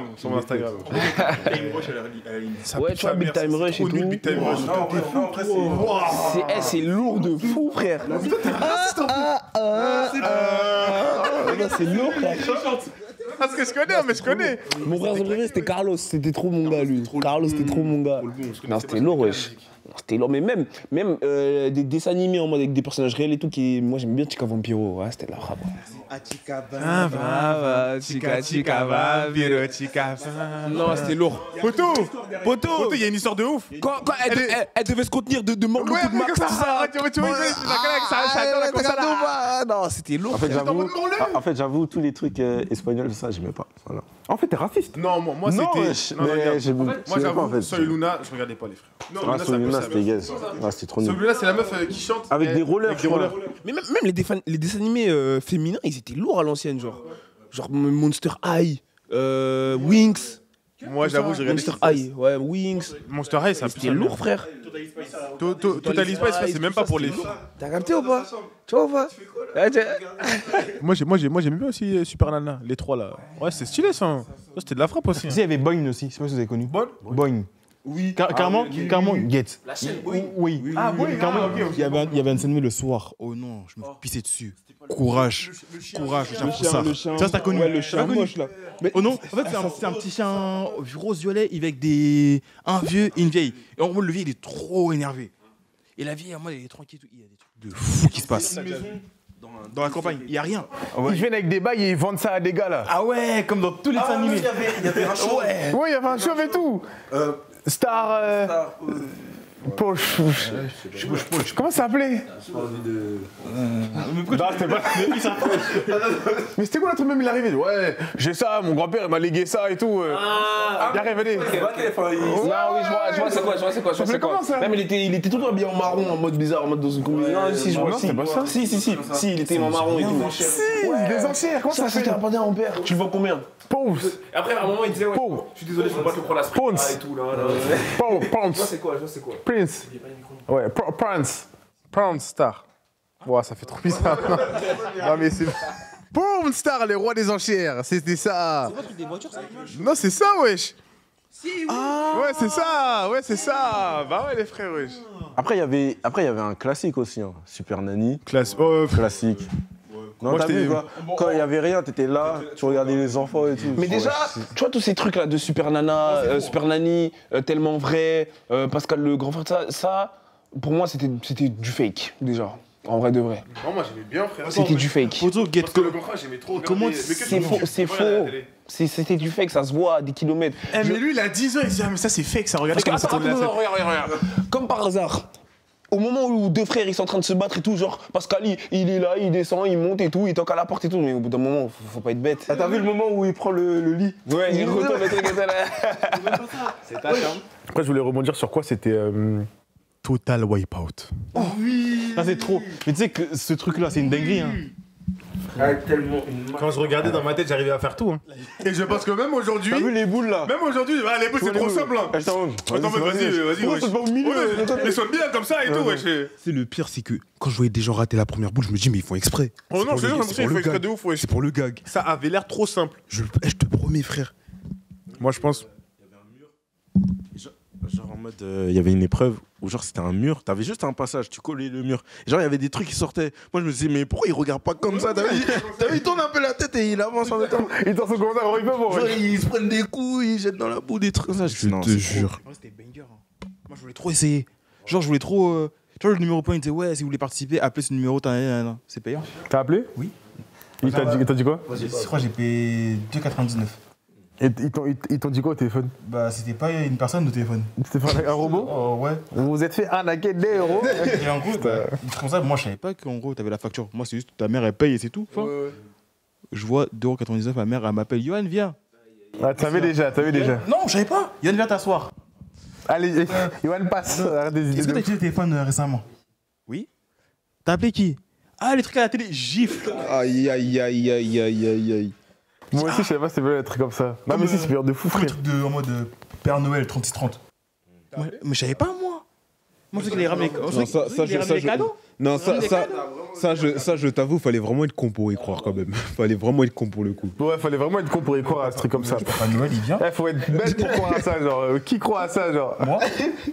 Speaker 4: Ouais, tu vois, Big Time Rush et tout.
Speaker 5: Big Time Rush.
Speaker 4: C'est lourd de fou, frère. C'est lourd, frère.
Speaker 5: Parce que je connais, mais je connais.
Speaker 4: Mon frère préféré, c'était Carlos. C'était trop mon gars, lui. Carlos, c'était trop mon gars. Non, c'était lourd, wesh. C'était lourd, mais même des dessins animés en mode avec des personnages réels et tout, moi j'aime bien Chica Vampiro. Ouais, c'était la rap. Chica Vampiro, Chica. Non, c'était lourd.
Speaker 5: Poto, il y a une histoire de ouf.
Speaker 4: Quand elle devait se contenir de beaucoup de marques, tout ça. Non, c'était lourd.
Speaker 3: En fait, j'avoue, tous les trucs espagnols, ça, j'aimais pas. Voilà.
Speaker 9: En fait, t'es raciste.
Speaker 5: Non, moi
Speaker 3: Non,
Speaker 5: c'était.
Speaker 3: mais
Speaker 5: Moi
Speaker 3: pas, en fait.
Speaker 5: j'avoue, Soy Luna, je regardais pas les frères. Non,
Speaker 3: Ah, Soluna, c'était gaze. Ah, c'était trop nul.
Speaker 5: Soy Luna, c'est la meuf qui chante.
Speaker 3: Avec des rollers,
Speaker 5: Avec des rollers.
Speaker 4: Mais même les dessins animés féminins, ils étaient lourds à l'ancienne, genre Monster High, Winx.
Speaker 5: Moi, j'avoue, j'ai regardé.
Speaker 4: Monster High, ouais, Winx.
Speaker 5: Monster High,
Speaker 4: C'était lourd, frère.
Speaker 5: Total Spice, c'est même pas pour les filles.
Speaker 4: T'as capté ou pas? Tu vois ou pas?
Speaker 5: Moi, j'aimais bien aussi Super Nana, les trois là. Ouais, c'est stylé ça. Ça, c'était de la frappe aussi.
Speaker 7: Tu sais, il y avait Boing aussi, je sais pas si vous avez connu. Boing.
Speaker 2: Oui.
Speaker 7: Carrément, Get.
Speaker 4: La chaîne,
Speaker 7: Oui.
Speaker 2: Ah oui, carrément. Il y avait un scène le soir. Oh non, je me pissais dessus. Courage, le chien pour ça. Ça, t'as connu.
Speaker 6: Ouais, le chien moche là.
Speaker 2: Mais oh non, en fait, c'est un petit chien rose-violet avec un vieux et une vieille. Et en gros, le vieux, il est trop énervé. Et la vieille, moi, elle est tranquille. Il y a des trucs de fou qui se passent. Dans la campagne, il n'y a rien.
Speaker 9: Ils viennent avec des bails et ils vendent ça à des gars là.
Speaker 2: Ah ouais, comme dans tous les dessins animés.
Speaker 9: Ouais, il y avait un chauve et tout. Star. Poche. Comment ça s'appelait? Non, c'était pas. Mais c'était quoi le truc même? Il est arrivé. Ouais, j'ai ça, mon grand-père il m'a légué ça et tout. Il arrive, venez.
Speaker 4: Non, oui, je vois c'est quoi. Même il était tout le temps bien en marron, en mode bizarre, en mode dans une combinaison. Non, si, je vois.
Speaker 9: c'est pas ça.
Speaker 4: Si, il était en marron et tout.
Speaker 9: Si, les enchères, comment ça
Speaker 4: C'était
Speaker 9: fait?
Speaker 4: un pendant mon père. Tu le vends combien?
Speaker 9: Pause.
Speaker 4: Après, à un moment, il disait, ouais, je suis désolé, je peux pas te prendre la sprint
Speaker 9: Ponce.
Speaker 4: et tout là.
Speaker 9: Ponce.
Speaker 4: Je vois c'est quoi.
Speaker 9: Prince. Ouais, Prince Star. Ouais, ça fait trop bizarre. Non, mais c'est. Prince Star, les rois des enchères. C'était ça.
Speaker 2: C'est pas le truc des voitures, ça?
Speaker 9: Non, c'est ça, wesh. Ouais, c'est ça. Bah ouais, les frères, wesh.
Speaker 3: Après, il y avait un classique aussi, hein. Super Nanny. Classique. Non,
Speaker 9: Moi,
Speaker 3: t'as vu, quoi. Quand il y avait rien, t'étais là, tu regardais les enfants et tout.
Speaker 4: Mais déjà, tu vois tous ces trucs là de Super Nana, Super Nanny, Tellement Vrai, Pascal le grand frère, ça, pour moi c'était du fake déjà, en vrai de vrai.
Speaker 9: Non, moi j'aimais bien, frère.
Speaker 4: C'était du fake.
Speaker 2: Photo, get
Speaker 9: Parce que le grand frère, j'aimais trop.
Speaker 2: Comment
Speaker 4: C'est faux. C'était du fake, ça se voit à des kilomètres.
Speaker 2: Mais lui, il a 10 ans, il se dit, ah, mais ça, c'est fake, ça, regardez comment ça tourne la tête.
Speaker 4: Regarde. Comme par hasard. Au moment où deux frères ils sont en train de se battre et tout, genre Pascal il est là, il descend, il monte et tout, il toque à la porte et tout, mais au bout d'un moment, faut pas être bête.
Speaker 3: Ah, t'as vu le moment où il prend le lit?
Speaker 4: Ouais, il retourne le truc et là. C'est ta chambre.
Speaker 9: Après, je voulais rebondir sur quoi? C'était Total Wipeout.
Speaker 7: Oh oui. Ça c'est trop. Mais tu sais que ce truc-là, c'est une dinguerie. Hein.
Speaker 5: Quand je regardais dans ma tête, j'arrivais à faire tout. Hein.
Speaker 9: Et je pense que même aujourd'hui.
Speaker 3: T'as vu les boules là?
Speaker 9: Même aujourd'hui, les boules c'est trop simple. Hein. Attends, mais vas-y. Mais sois bien comme ça et tout, wesh.
Speaker 6: C'est le pire, c'est que quand je voyais des gens rater la première boule, je me dis, mais ils font exprès.
Speaker 9: Oh non, je te jure, il faut exprès de ouf, wesh.
Speaker 6: C'est pour le gag.
Speaker 9: Ça avait l'air trop simple.
Speaker 6: Je te promets, frère.
Speaker 9: Moi, je pense.
Speaker 8: Genre en mode, il y avait une épreuve où genre c'était un mur, t'avais juste un passage, tu collais le mur. Et genre il y avait des trucs qui sortaient. Moi je me disais mais pourquoi il regarde pas comme ça? T'as vu, il tourne un peu la tête et il avance en même temps.
Speaker 9: Il t'en commence à avoir une peu pour.
Speaker 8: Genre ils se prennent des coups, ils jettent dans la boue des trucs comme ça.
Speaker 6: Je te jure.
Speaker 2: C'était banger. Moi, je voulais trop essayer. Genre, je voulais trop. Tu vois, le numéro point, il disait, ouais, si vous voulez participer, appelez ce numéro, c'est payant.
Speaker 9: T'as appelé?
Speaker 2: Oui.
Speaker 9: Il t'a dit quoi?
Speaker 2: Je crois que j'ai payé 2,99.
Speaker 9: Et ils t'ont dit quoi au téléphone?
Speaker 2: Bah, c'était pas une personne au téléphone.
Speaker 9: C'était pas un robot?
Speaker 2: Oh, ouais.
Speaker 9: Vous vous êtes fait arnaquer des euros?
Speaker 2: Et en gros, responsable, moi, je savais pas qu'en gros, t'avais la facture. Moi, c'est juste ta mère, elle paye et c'est tout. Enfin, je vois 2,99 €, ma mère, elle m'appelle, Yohan, viens.
Speaker 9: Ah, t'avais déjà.
Speaker 2: Non, je savais pas. Yohan, viens t'asseoir.
Speaker 9: Allez, Yohan passe.
Speaker 2: Est-ce que t'as utilisé le téléphone récemment? Oui. T'as appelé qui? Ah, les trucs à la télé, gifle.
Speaker 3: Aïe.
Speaker 9: Moi aussi, je savais pas si c'était un truc comme ça. Non, mais si, c'est pire de fou, frère.
Speaker 2: Un truc en mode Père Noël 36-30. Mais je savais pas, moi. Moi, je sais qu'il a ramené les cadeaux.
Speaker 6: Non, ça, je t'avoue, fallait vraiment être con pour y croire quand même. Fallait vraiment être con pour le coup.
Speaker 9: Ouais, fallait vraiment être con pour y croire à ce truc comme ça.
Speaker 2: Père Noël, il vient.
Speaker 9: Faut être bête pour croire à ça, genre. Qui croit à ça, genre?
Speaker 2: Moi.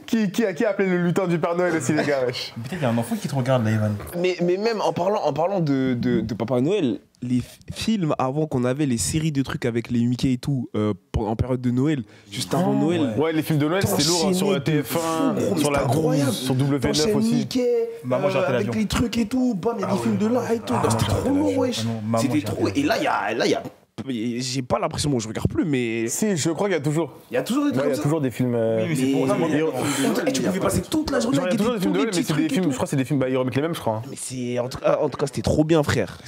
Speaker 9: Qui a appelé le lutin du Père Noël aussi, les gars, wesh?
Speaker 2: Peut-être qu'il y a un enfant qui te regarde là, Evan.
Speaker 4: Mais même en parlant de Papa Noël, les films avant qu'on avait les séries de trucs avec les Mickey et tout en période de Noël, juste avant Noël.
Speaker 9: Ouais, les films de Noël c'était lourd hein, sur la TF1, sur la 12, sur W9 aussi.
Speaker 4: Mickey,
Speaker 2: moi j'ai raté l'avion.
Speaker 4: avec les trucs et tout, bam, il y a des films de là et tout. C'était trop lourd, wesh. C'était trop. Et là, il y a. J'ai pas l'impression, bon, je regarde plus, mais.
Speaker 9: Si, je crois qu'il y a toujours.
Speaker 4: Il y a toujours des trucs
Speaker 9: Il y
Speaker 4: comme
Speaker 9: a
Speaker 4: ça.
Speaker 9: toujours des films.
Speaker 2: Oui, mais c'est pour ça.
Speaker 4: Et tu pouvais passer toute la journée
Speaker 9: Il y a
Speaker 4: avec
Speaker 9: toujours des films de Noël, mais c'est des films, je crois que c'est des films, ils remettent les mêmes, je crois.
Speaker 4: Mais c'est. En tout cas, c'était trop bien, frère.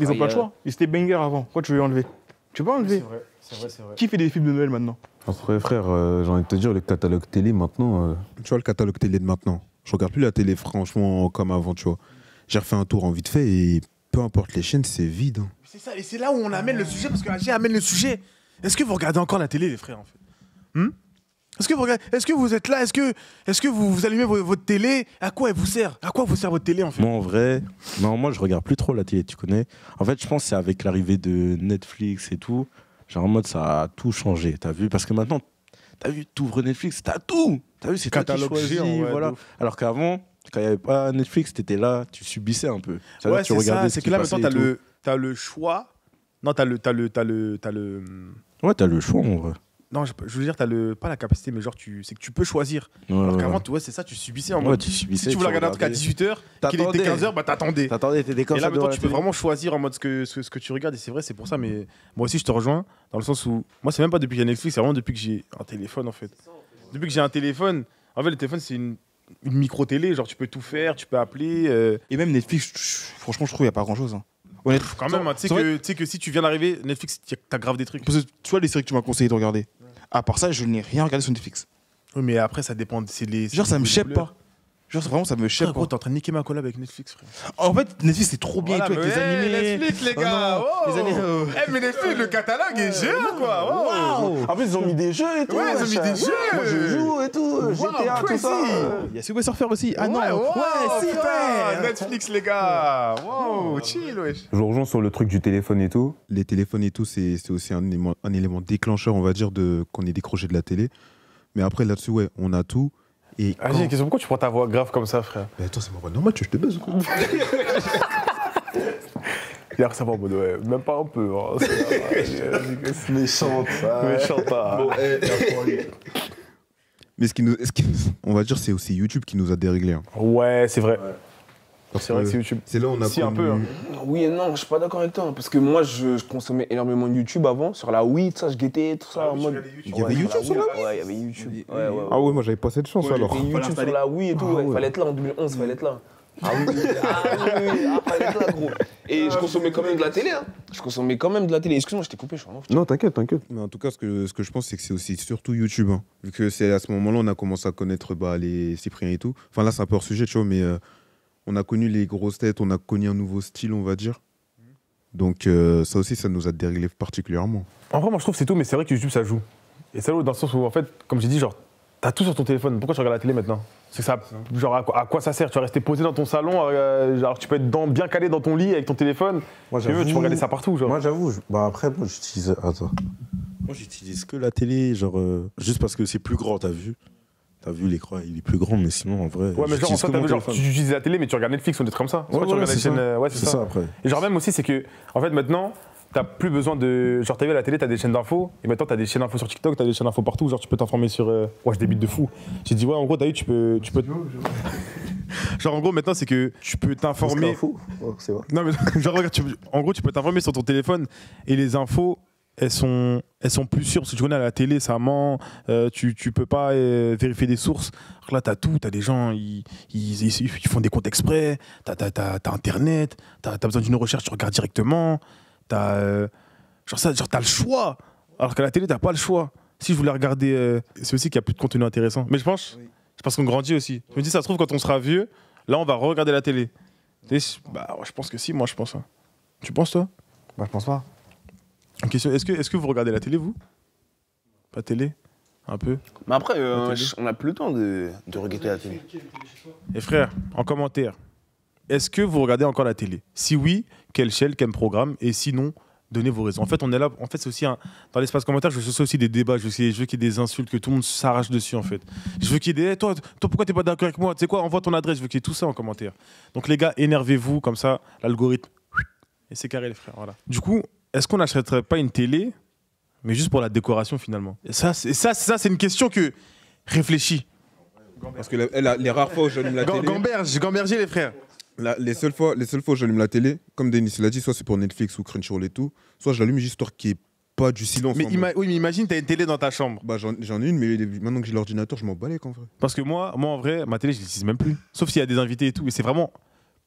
Speaker 2: Ils ont pas le choix. Ils étaient banger avant. Pourquoi tu veux enlever? Tu peux enlever?
Speaker 9: C'est vrai.
Speaker 2: Qui fait des films de Noël maintenant?
Speaker 6: Après, frère, j'ai envie de te dire, le catalogue télé maintenant. Tu vois, le catalogue télé de maintenant. Je regarde plus la télé, franchement, comme avant, tu vois. J'ai refait un tour en vite fait et peu importe les chaînes, c'est vide. Hein.
Speaker 5: C'est ça, et c'est là où on amène le sujet, parce que AG amène le sujet. Est-ce que vous regardez encore la télé, les frères, en fait? Est-ce que vous êtes là? Est-ce que vous allumez votre télé? À quoi elle vous sert? À quoi vous sert votre télé, en fait?
Speaker 8: Moi, en vrai, non, moi, je regarde plus trop la télé, tu connais. En fait, je pense que c'est avec l'arrivée de Netflix et tout. Genre, en mode, ça a tout changé, t'as vu? Parce que maintenant, t'as vu, t'ouvres Netflix, t'as tout. T'as vu, c'est toi qui
Speaker 9: Catalogue
Speaker 8: choisis,
Speaker 9: géant, ouais,
Speaker 8: voilà. Alors qu'avant, quand il n'y avait pas Netflix, t'étais là, tu subissais un peu.
Speaker 5: Ouais,
Speaker 8: tu
Speaker 5: c'est
Speaker 8: regardais
Speaker 5: ça, c'est que là, maintenant, t'as le choix. Non, t'as le.
Speaker 8: Ouais, t'as le choix, en vrai.
Speaker 5: Non, je veux dire, pas la capacité, mais genre, c'est que tu peux choisir. Alors qu'avant, ouais, c'est ça, tu subissais en mode.
Speaker 8: tu subissais.
Speaker 5: Si tu voulais regarder un truc à 18h, qu'il était 15h, bah t'attendais.
Speaker 8: T'étais comme
Speaker 5: Et
Speaker 8: ça.
Speaker 5: là, maintenant, tu peux vraiment choisir en mode ce que tu regardes. Et c'est vrai, c'est pour ça, mais moi aussi, je te rejoins. Dans le sens où. Moi, c'est même pas depuis qu'il y a Netflix, c'est vraiment depuis que j'ai un téléphone, en fait. Depuis que j'ai un téléphone, en fait, le téléphone, c'est une micro-télé. Genre, tu peux tout faire, tu peux appeler.
Speaker 2: Et même Netflix, franchement, je trouve qu'il n'y a pas grand-chose. Hein. Honnêtement,
Speaker 5: Quand même, hein, tu sais que si tu viens d'arriver, Netflix, t'as grave des trucs.
Speaker 2: Parce que tu vois les séries que tu m'as conseillé de regarder. À part ça, je n'ai rien regardé sur Netflix.
Speaker 5: Oui, mais après, ça dépend.
Speaker 2: Genre, ça me chèpe pas. Genre, vraiment, ça me chèpe pas.
Speaker 5: Gros, t'es en train de niquer ma collab avec Netflix, frère.
Speaker 2: En fait, Netflix, c'est trop bien et tout avec les animés.
Speaker 5: Netflix, les gars.
Speaker 2: Les animés.
Speaker 5: Mais Netflix, le catalogue est géant, quoi.
Speaker 3: Wow. En plus, ils ont mis des jeux et tout.
Speaker 5: Ouais, ils ont mis des jeux.
Speaker 3: Moi, je joue et tout. GTA, tout ça.
Speaker 2: Il y a Subway Surfer aussi. Ah non.
Speaker 5: Ouais,
Speaker 2: ouais.
Speaker 5: Netflix, les gars. Wow, chill, wesh.
Speaker 9: Je vous rejoins sur le truc du téléphone et tout.
Speaker 6: Les téléphones et tout, c'est aussi un élément déclencheur, on va dire, qu'on est décroché de la télé. Mais après, là-dessus, ouais, on a tout. Et
Speaker 9: Ah, j'ai une question, pourquoi tu prends ta voix grave comme ça, frère?
Speaker 6: Mais attends, c'est ma voix normale, tu veux que je te baise ou quoi?
Speaker 9: Hier, ça va en mode, ouais, même pas un peu. Hein.
Speaker 3: Méchante.
Speaker 9: Méchante.
Speaker 6: Mais on va dire, c'est aussi YouTube qui nous a déréglé. Hein.
Speaker 9: Ouais, c'est vrai.
Speaker 6: Parce
Speaker 9: C'est vrai que c'est YouTube.
Speaker 6: C'est là où on a
Speaker 9: Si, un peu. Hein.
Speaker 4: Oui et non, je suis pas d'accord avec toi. Hein, parce que moi, je consommais énormément de YouTube avant. Sur la Wii, tout ça, je guettais, tout ça. En mode...
Speaker 6: Il y avait YouTube sur la Wii?
Speaker 4: Ouais, il y avait YouTube. Ouais.
Speaker 9: Ah ouais, moi j'avais pas cette chance alors.
Speaker 4: Il y avait YouTube sur la Wii et tout. Il fallait être là en 2011, fallait être là. Ah oui, fallait être là, gros. Et je consommais quand même de la télé. Hein. Je consommais quand même de la télé. Excuse-moi, je t'ai coupé, je suis en off.
Speaker 6: Non, t'inquiète. Mais en tout cas, ce que je pense, c'est que c'est aussi surtout YouTube. Hein. Vu que c'est à ce moment-là, on a commencé à connaître les Cyprien et tout. Enfin là, c'est un peu hors sujet, tu vois, mais on a connu les grosses têtes, on a connu un nouveau style, on va dire. Donc ça aussi, ça nous a déréglé particulièrement.
Speaker 9: En vrai, moi je trouve que c'est tout, mais c'est vrai que YouTube ça joue. Et ça joue dans le sens où, en fait, comme j'ai dit, genre, t'as tout sur ton téléphone. Pourquoi tu regardes la télé maintenant? C'est ça, genre, à quoi ça sert? Tu vas rester posé dans ton salon, genre, tu peux être bien calé dans ton lit avec ton téléphone.
Speaker 3: Moi,
Speaker 9: tu peux regarder ça partout, genre.
Speaker 3: Moi, j'avoue, après, moi, j'utilise. Attends.
Speaker 8: Moi, j'utilise que la télé, genre, juste parce que c'est plus grand, t'as vu? T'as vu l'écran, il est plus grand, mais sinon, en vrai.
Speaker 9: Ouais, mais genre, en fait, tu utilises la télé, mais tu regardes Netflix ou des trucs comme ça.
Speaker 8: Ouais,
Speaker 9: tu regardes les chaînes. Ouais,
Speaker 8: c'est ça après.
Speaker 9: Et genre, même aussi, c'est que, en fait, maintenant, t'as plus besoin de. Genre, t'as vu à la télé, t'as des chaînes d'infos, et maintenant, t'as des chaînes d'infos sur TikTok, t'as des chaînes d'infos partout, genre, tu peux t'informer sur. Ouais, je débite de fou. J'ai dit, ouais, en gros, t'as vu, tu peux. Genre, en gros, maintenant, c'est que tu peux t'informer.
Speaker 3: C'est vrai.
Speaker 9: Non, mais genre, regarde, en gros, tu peux t'informer sur ton téléphone, et les infos. Elles sont plus sûres, parce que tu connais à la télé, ça ment, tu peux pas vérifier des sources. Alors là, t'as tout, t'as des gens, ils font des comptes exprès, t'as Internet, t'as besoin d'une recherche, tu regardes directement, t'as le choix. Alors qu'à la télé, t'as pas le choix. Si je voulais regarder, c'est aussi qu'il y a plus de contenu intéressant. Mais je pense qu'on grandit aussi. Je me dis, ça se trouve, quand on sera vieux, là, on va regarder la télé. Bah, ouais, je pense que si, moi, je pense. Hein. Tu penses, toi?
Speaker 7: Bah, je pense pas.
Speaker 9: Une question, est-ce que vous regardez la télé, vous? Pas télé? Un peu?
Speaker 4: Mais après, on n'a plus le temps de regarder la télé.
Speaker 5: Et frère, en commentaire, est-ce que vous regardez encore la télé? Si oui, quelle chaîne, quel programme? Et sinon, donnez vos raisons. En fait, on est là. En fait, c'est aussi dans l'espace commentaire, je veux aussi des débats, je veux qu'il y ait des insultes, que tout le monde s'arrache dessus, en fait. Je veux qu'il y ait des. Toi, pourquoi t'es pas d'accord avec moi? Tu sais quoi? Envoie ton adresse, je veux qu'il y ait tout ça en commentaire. Donc, les gars, énervez-vous, comme ça, l'algorithme. Et c'est carré, les frères. Voilà. Du coup, est-ce qu'on n'achèterait pas une télé, mais juste pour la décoration finalement? Et ça, c'est une question que réfléchis.
Speaker 6: Parce que les rares fois où j'allume la télé.
Speaker 5: Gamberger, les frères.
Speaker 6: Les seules fois où j'allume la télé, comme Denis l'a dit, soit c'est pour Netflix ou Crunchyroll et tout, soit je l'allume juste histoire qu'il n'y ait pas du silence.
Speaker 5: Mais oui, mais imagine, t'as une télé dans ta chambre.
Speaker 6: Bah, j'en ai une, mais maintenant que j'ai l'ordinateur, je m'en bats les en vrai.
Speaker 5: Parce que moi, en vrai, ma télé, je l'utilise même plus. Sauf s'il y a des invités et tout. Et c'est vraiment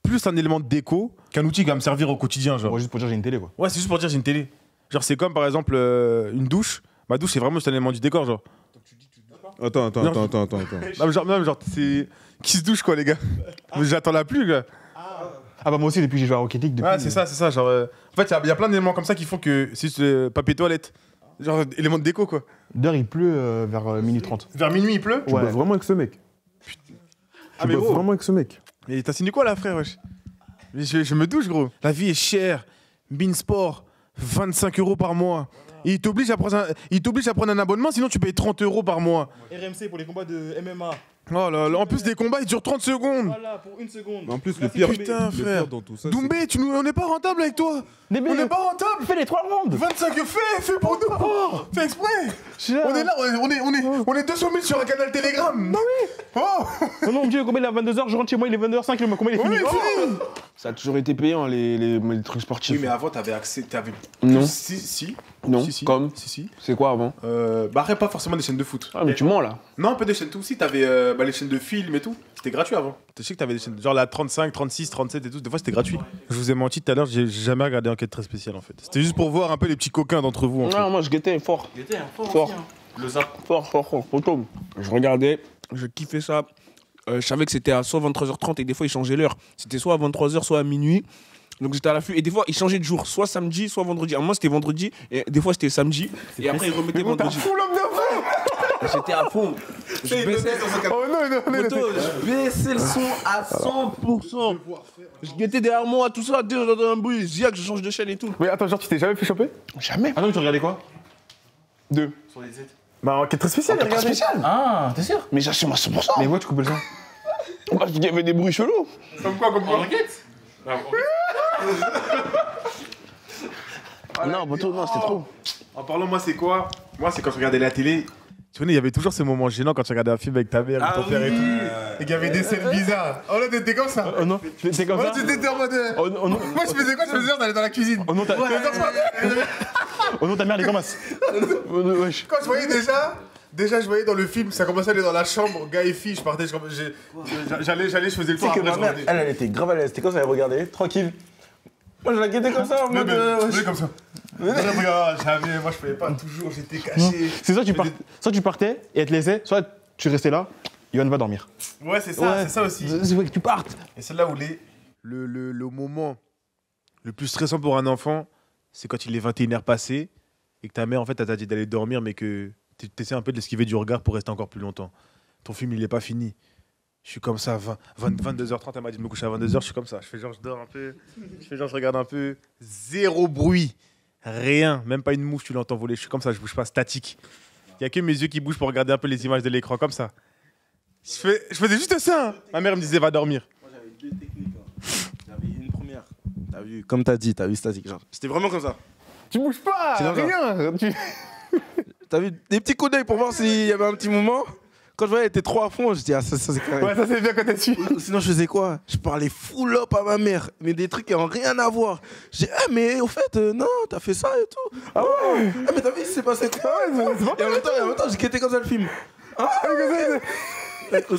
Speaker 5: plus un élément de déco qu'un outil qui va me servir au quotidien. Genre.
Speaker 7: Ouais, juste pour dire j'ai une télé, quoi.
Speaker 5: Ouais, c'est juste pour dire j'ai une télé. Genre, c'est comme par exemple une douche. Ma douche, c'est vraiment juste un élément du décor, genre.
Speaker 6: Attends.
Speaker 5: Non, genre, c'est. Qui se douche, quoi, les gars? Mais j'attends la pluie, gars.
Speaker 7: Ah bah moi aussi, depuis j'ai joué à Rocket League.
Speaker 5: Ouais, c'est ça. Genre, en fait, il y a plein d'éléments comme ça qui font que c'est juste papier toilette. Genre, élément de déco, quoi.
Speaker 7: D'ailleurs, il pleut vers minuit 30.
Speaker 5: Vers minuit, il pleut?
Speaker 9: Tu bosses vraiment avec ce mec.
Speaker 5: Ah, mais gros.
Speaker 9: Vraiment avec ce mec.
Speaker 5: Mais t'as signé quoi, là, frère, wesh? Je me douche, gros. La vie est chère. Beansport, 25 € par mois. Et il t'oblige à prendre un abonnement, sinon tu payes 30 € par mois.
Speaker 2: RMC pour les combats de MMA.
Speaker 5: Oh là là, en plus des combats, ils durent 30 secondes.
Speaker 2: Voilà, pour 1 seconde.
Speaker 6: En plus, le pire,
Speaker 5: Putain, frère.
Speaker 6: dans tout ça,
Speaker 5: Doumbé, on n'est pas rentable avec toi.
Speaker 1: On n'est pas rentable.
Speaker 9: Fais les 3 rounds.
Speaker 1: 25 fait pour nous. Fais exprès. On est là, on est 200 000 sur un canal Telegram.
Speaker 9: Non, oui. Oh non, Dieu, comment il est à 22h, je rentre chez moi, il est 22h05, comment il est fini.
Speaker 4: Ça a toujours été payant, les trucs sportifs.
Speaker 5: Oui, mais avant, t'avais accès.
Speaker 4: Non.
Speaker 5: Si.
Speaker 4: Non,
Speaker 5: Si.
Speaker 4: comme
Speaker 5: Si.
Speaker 4: C'est quoi avant
Speaker 5: Bah, après, pas forcément des chaînes de foot.
Speaker 4: Ah, mais tu mens là.
Speaker 5: Non, un peu des chaînes tout aussi. T'avais les chaînes de films et tout. C'était gratuit avant. Tu sais que t'avais des chaînes, genre la 35, 36, 37 et tout. Des fois, c'était gratuit. Je vous ai menti tout à l'heure, j'ai jamais regardé Enquête très spéciale en fait. C'était juste pour voir un peu les petits coquins d'entre vous.
Speaker 4: Non, moi je guettais fort. Fort.
Speaker 5: Le zap.
Speaker 4: Fort. Automne. Je regardais, je kiffais ça. Je savais que c'était à soit 23h30 et des fois ils changeaient l'heure. C'était soit à 23h, soit à minuit. Donc j'étais à l'affût et des fois ils changeaient de jour, soit samedi, soit vendredi. Alors moi c'était vendredi et des fois c'était samedi et après ils remettaient vendredi. J'étais à fond. Je baissais je baissais le son à 100%. Je guettais derrière moi, tout ça, dès que j'entends un bruit, je dis que je change de chaîne et tout.
Speaker 9: Mais attends, genre tu t'es jamais fait choper?
Speaker 4: Jamais.
Speaker 1: Ah non, tu regardais quoi?
Speaker 4: 2.
Speaker 5: Sur les Z.
Speaker 9: Bah enquête très spéciale, regardez.
Speaker 1: Ah, t'es sûr?
Speaker 4: Mais j'assume à 100%.
Speaker 1: Mais ouais, tu coupes le son.
Speaker 4: Parce qu'il y avait des bruits chelous.
Speaker 1: Comme quoi?
Speaker 5: Enquête.
Speaker 4: Non, Boto, non, c'était trop.
Speaker 5: En parlant, moi, c'est quoi? Moi, c'est quand je regardais la télé. Tu connais, il y avait toujours ce moment gênant quand tu regardais un film avec ta mère et ton père et tout.
Speaker 1: Et qu'il y avait des scènes bizarres. Oh là, t'étais comme ça.
Speaker 9: Oh non, t'es comme ça.
Speaker 1: Oh, tu étais en mode.
Speaker 9: Oh non,
Speaker 1: Moi, je faisais quoi? Je faisais genre d'aller dans la cuisine.
Speaker 9: oh non, ta mère, elle est comme ça.
Speaker 1: Quand je voyais déjà, je voyais dans le film, ça commençait à aller dans la chambre, gars et filles, je partais, j'allais, je faisais le tour, après je revenais.
Speaker 3: Elle était grave à l'aise. C'était comme ça, elle regardait, tranquille. Moi, je la guettais comme ça, en mode.
Speaker 1: Oui, comme ça. Jamais, moi je faisais pas toujours, j'étais caché.
Speaker 9: C'est soit tu partais et elle te laissait, soit tu restais là, Yohan va dormir.
Speaker 1: Ouais, c'est ça aussi.
Speaker 9: C'est vrai que tu partes.
Speaker 1: Et c'est là où
Speaker 5: Le moment le plus stressant pour un enfant, c'est quand il est 21h passé et que ta mère, en fait, elle t'a dit d'aller dormir, mais que tu essaies un peu de l'esquiver du regard pour rester encore plus longtemps. Ton film, il est pas fini. Je suis comme ça, 22h30, elle m'a dit de me coucher à 22h, je suis comme ça. Je fais genre, je dors un peu, je fais genre, je regarde un peu. Zéro bruit, rien, même pas une mouche, tu l'entends voler. Je suis comme ça, je bouge pas, statique. Il y a que mes yeux qui bougent pour regarder un peu les images de l'écran, comme ça. Je faisais juste ça. Hein. Ma mère me disait, va dormir.
Speaker 8: Moi, j'avais 2 techniques. J'avais une première. T'as vu, comme t'as dit, statique. Genre, c'était vraiment comme ça.
Speaker 9: Tu bouges pas, rien.
Speaker 8: T'as vu, des petits coups d'œil pour voir s'il y avait un petit moment. Quand je voyais, elle était trop à fond, je dis, ah, ça c'est carré.
Speaker 9: Ouais, ça c'est bien quand t'es dessus.
Speaker 8: Sinon, je faisais quoi? Je parlais full up à ma mère, mais des trucs qui n'ont rien à voir. Je dis, ah, mais au fait, non, t'as fait ça et tout. Ah ouais? Ah, mais t'as vu, c'est passé quoi? Et en même temps, je guettais comme ça le film. Ah,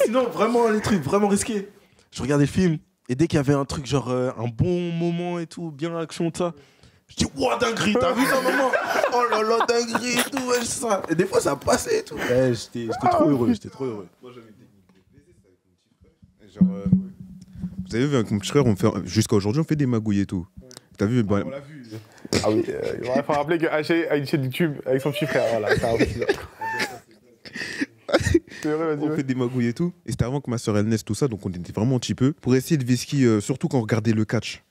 Speaker 8: sinon, vraiment, les trucs vraiment risqués. Je regardais le film, et dès qu'il y avait un truc, genre un bon moment et tout, bien action, tout ça, je dis, ouah, dinguerie, t'as vu ça, maman? Oh là là, dinguerie et tout, ouais, ça. Et des fois, ça passait et tout. Ouais, j'étais trop heureux, Moi, j'avais une technique de baiser,
Speaker 6: Genre, vous avez vu, avec mon petit frère, jusqu'à aujourd'hui, on fait des magouilles et tout. T'as vu?
Speaker 1: On l'a vu.
Speaker 9: Ah oui, il faut rappeler que Haché a une chaîne YouTube avec son petit frère. Voilà, ça
Speaker 6: on fait des magouilles et tout. Et c'était avant que ma soeur elle naisse, tout ça, donc on était vraiment un petit peu. Pour essayer de whisky, surtout quand on regardait le catch.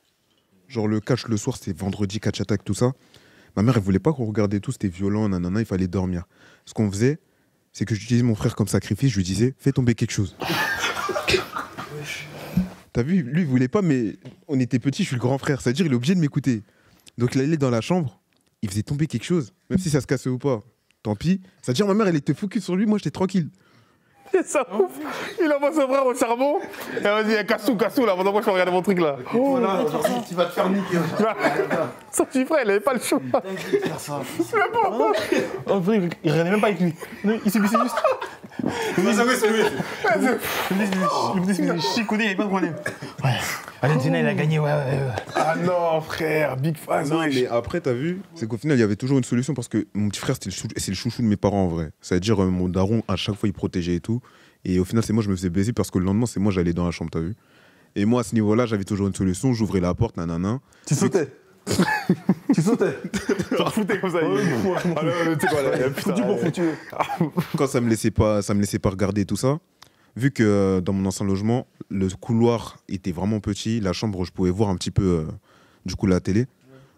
Speaker 6: Genre le catch le soir, c'était vendredi, catch attack, tout ça. Ma mère, elle voulait pas qu'on regardait tout, c'était violent, nanana, il fallait dormir. Ce qu'on faisait, c'est que j'utilisais mon frère comme sacrifice, je lui disais, fais tomber quelque chose. T'as vu, lui, il voulait pas, mais on était petits, je suis le grand frère, c'est-à-dire il est obligé de m'écouter. Donc il allait dans la chambre, il faisait tomber quelque chose, même si ça se cassait ou pas. Tant pis. C'est-à-dire ma mère, elle était focus sur lui, moi j'étais tranquille.
Speaker 9: Ça ouf. Il envoie son frère au charbon. Et vas-y, cassou, là, pendant que je regarde mon truc là.
Speaker 3: Voilà, aujourd'hui, tu vas te faire niquer.
Speaker 9: Son petit frère, il avait pas le choix.
Speaker 3: Faire ça.
Speaker 9: En vrai, il regardait même pas avec lui. Il subissait juste. Il me dit, chicoudé, il n'y avait pas de problème. Ouais. Valentina, il a gagné, ouais. Ah non, frère, big fan.
Speaker 6: Non, mais après, t'as vu, c'est qu'au final, il y avait toujours une solution parce que mon petit frère, c'est le chouchou de mes parents en vrai. C'est-à-dire, mon daron, à chaque fois, il protégeait et tout. Et au final, c'est moi, je me faisais baiser parce que le lendemain, c'est moi, j'allais dans la chambre, t'as vu. Et moi, à ce niveau-là, j'avais toujours une solution. J'ouvrais la porte, nanana.
Speaker 3: Tu sautais. Tu sautais.
Speaker 9: Tu te foutais comme ça. Tu sais quoi, foutu pour foutu.
Speaker 6: Quand ça me laissait pas regarder tout ça, vu que dans mon ancien logement, le couloir était vraiment petit, la chambre, je pouvais voir un petit peu du coup la télé.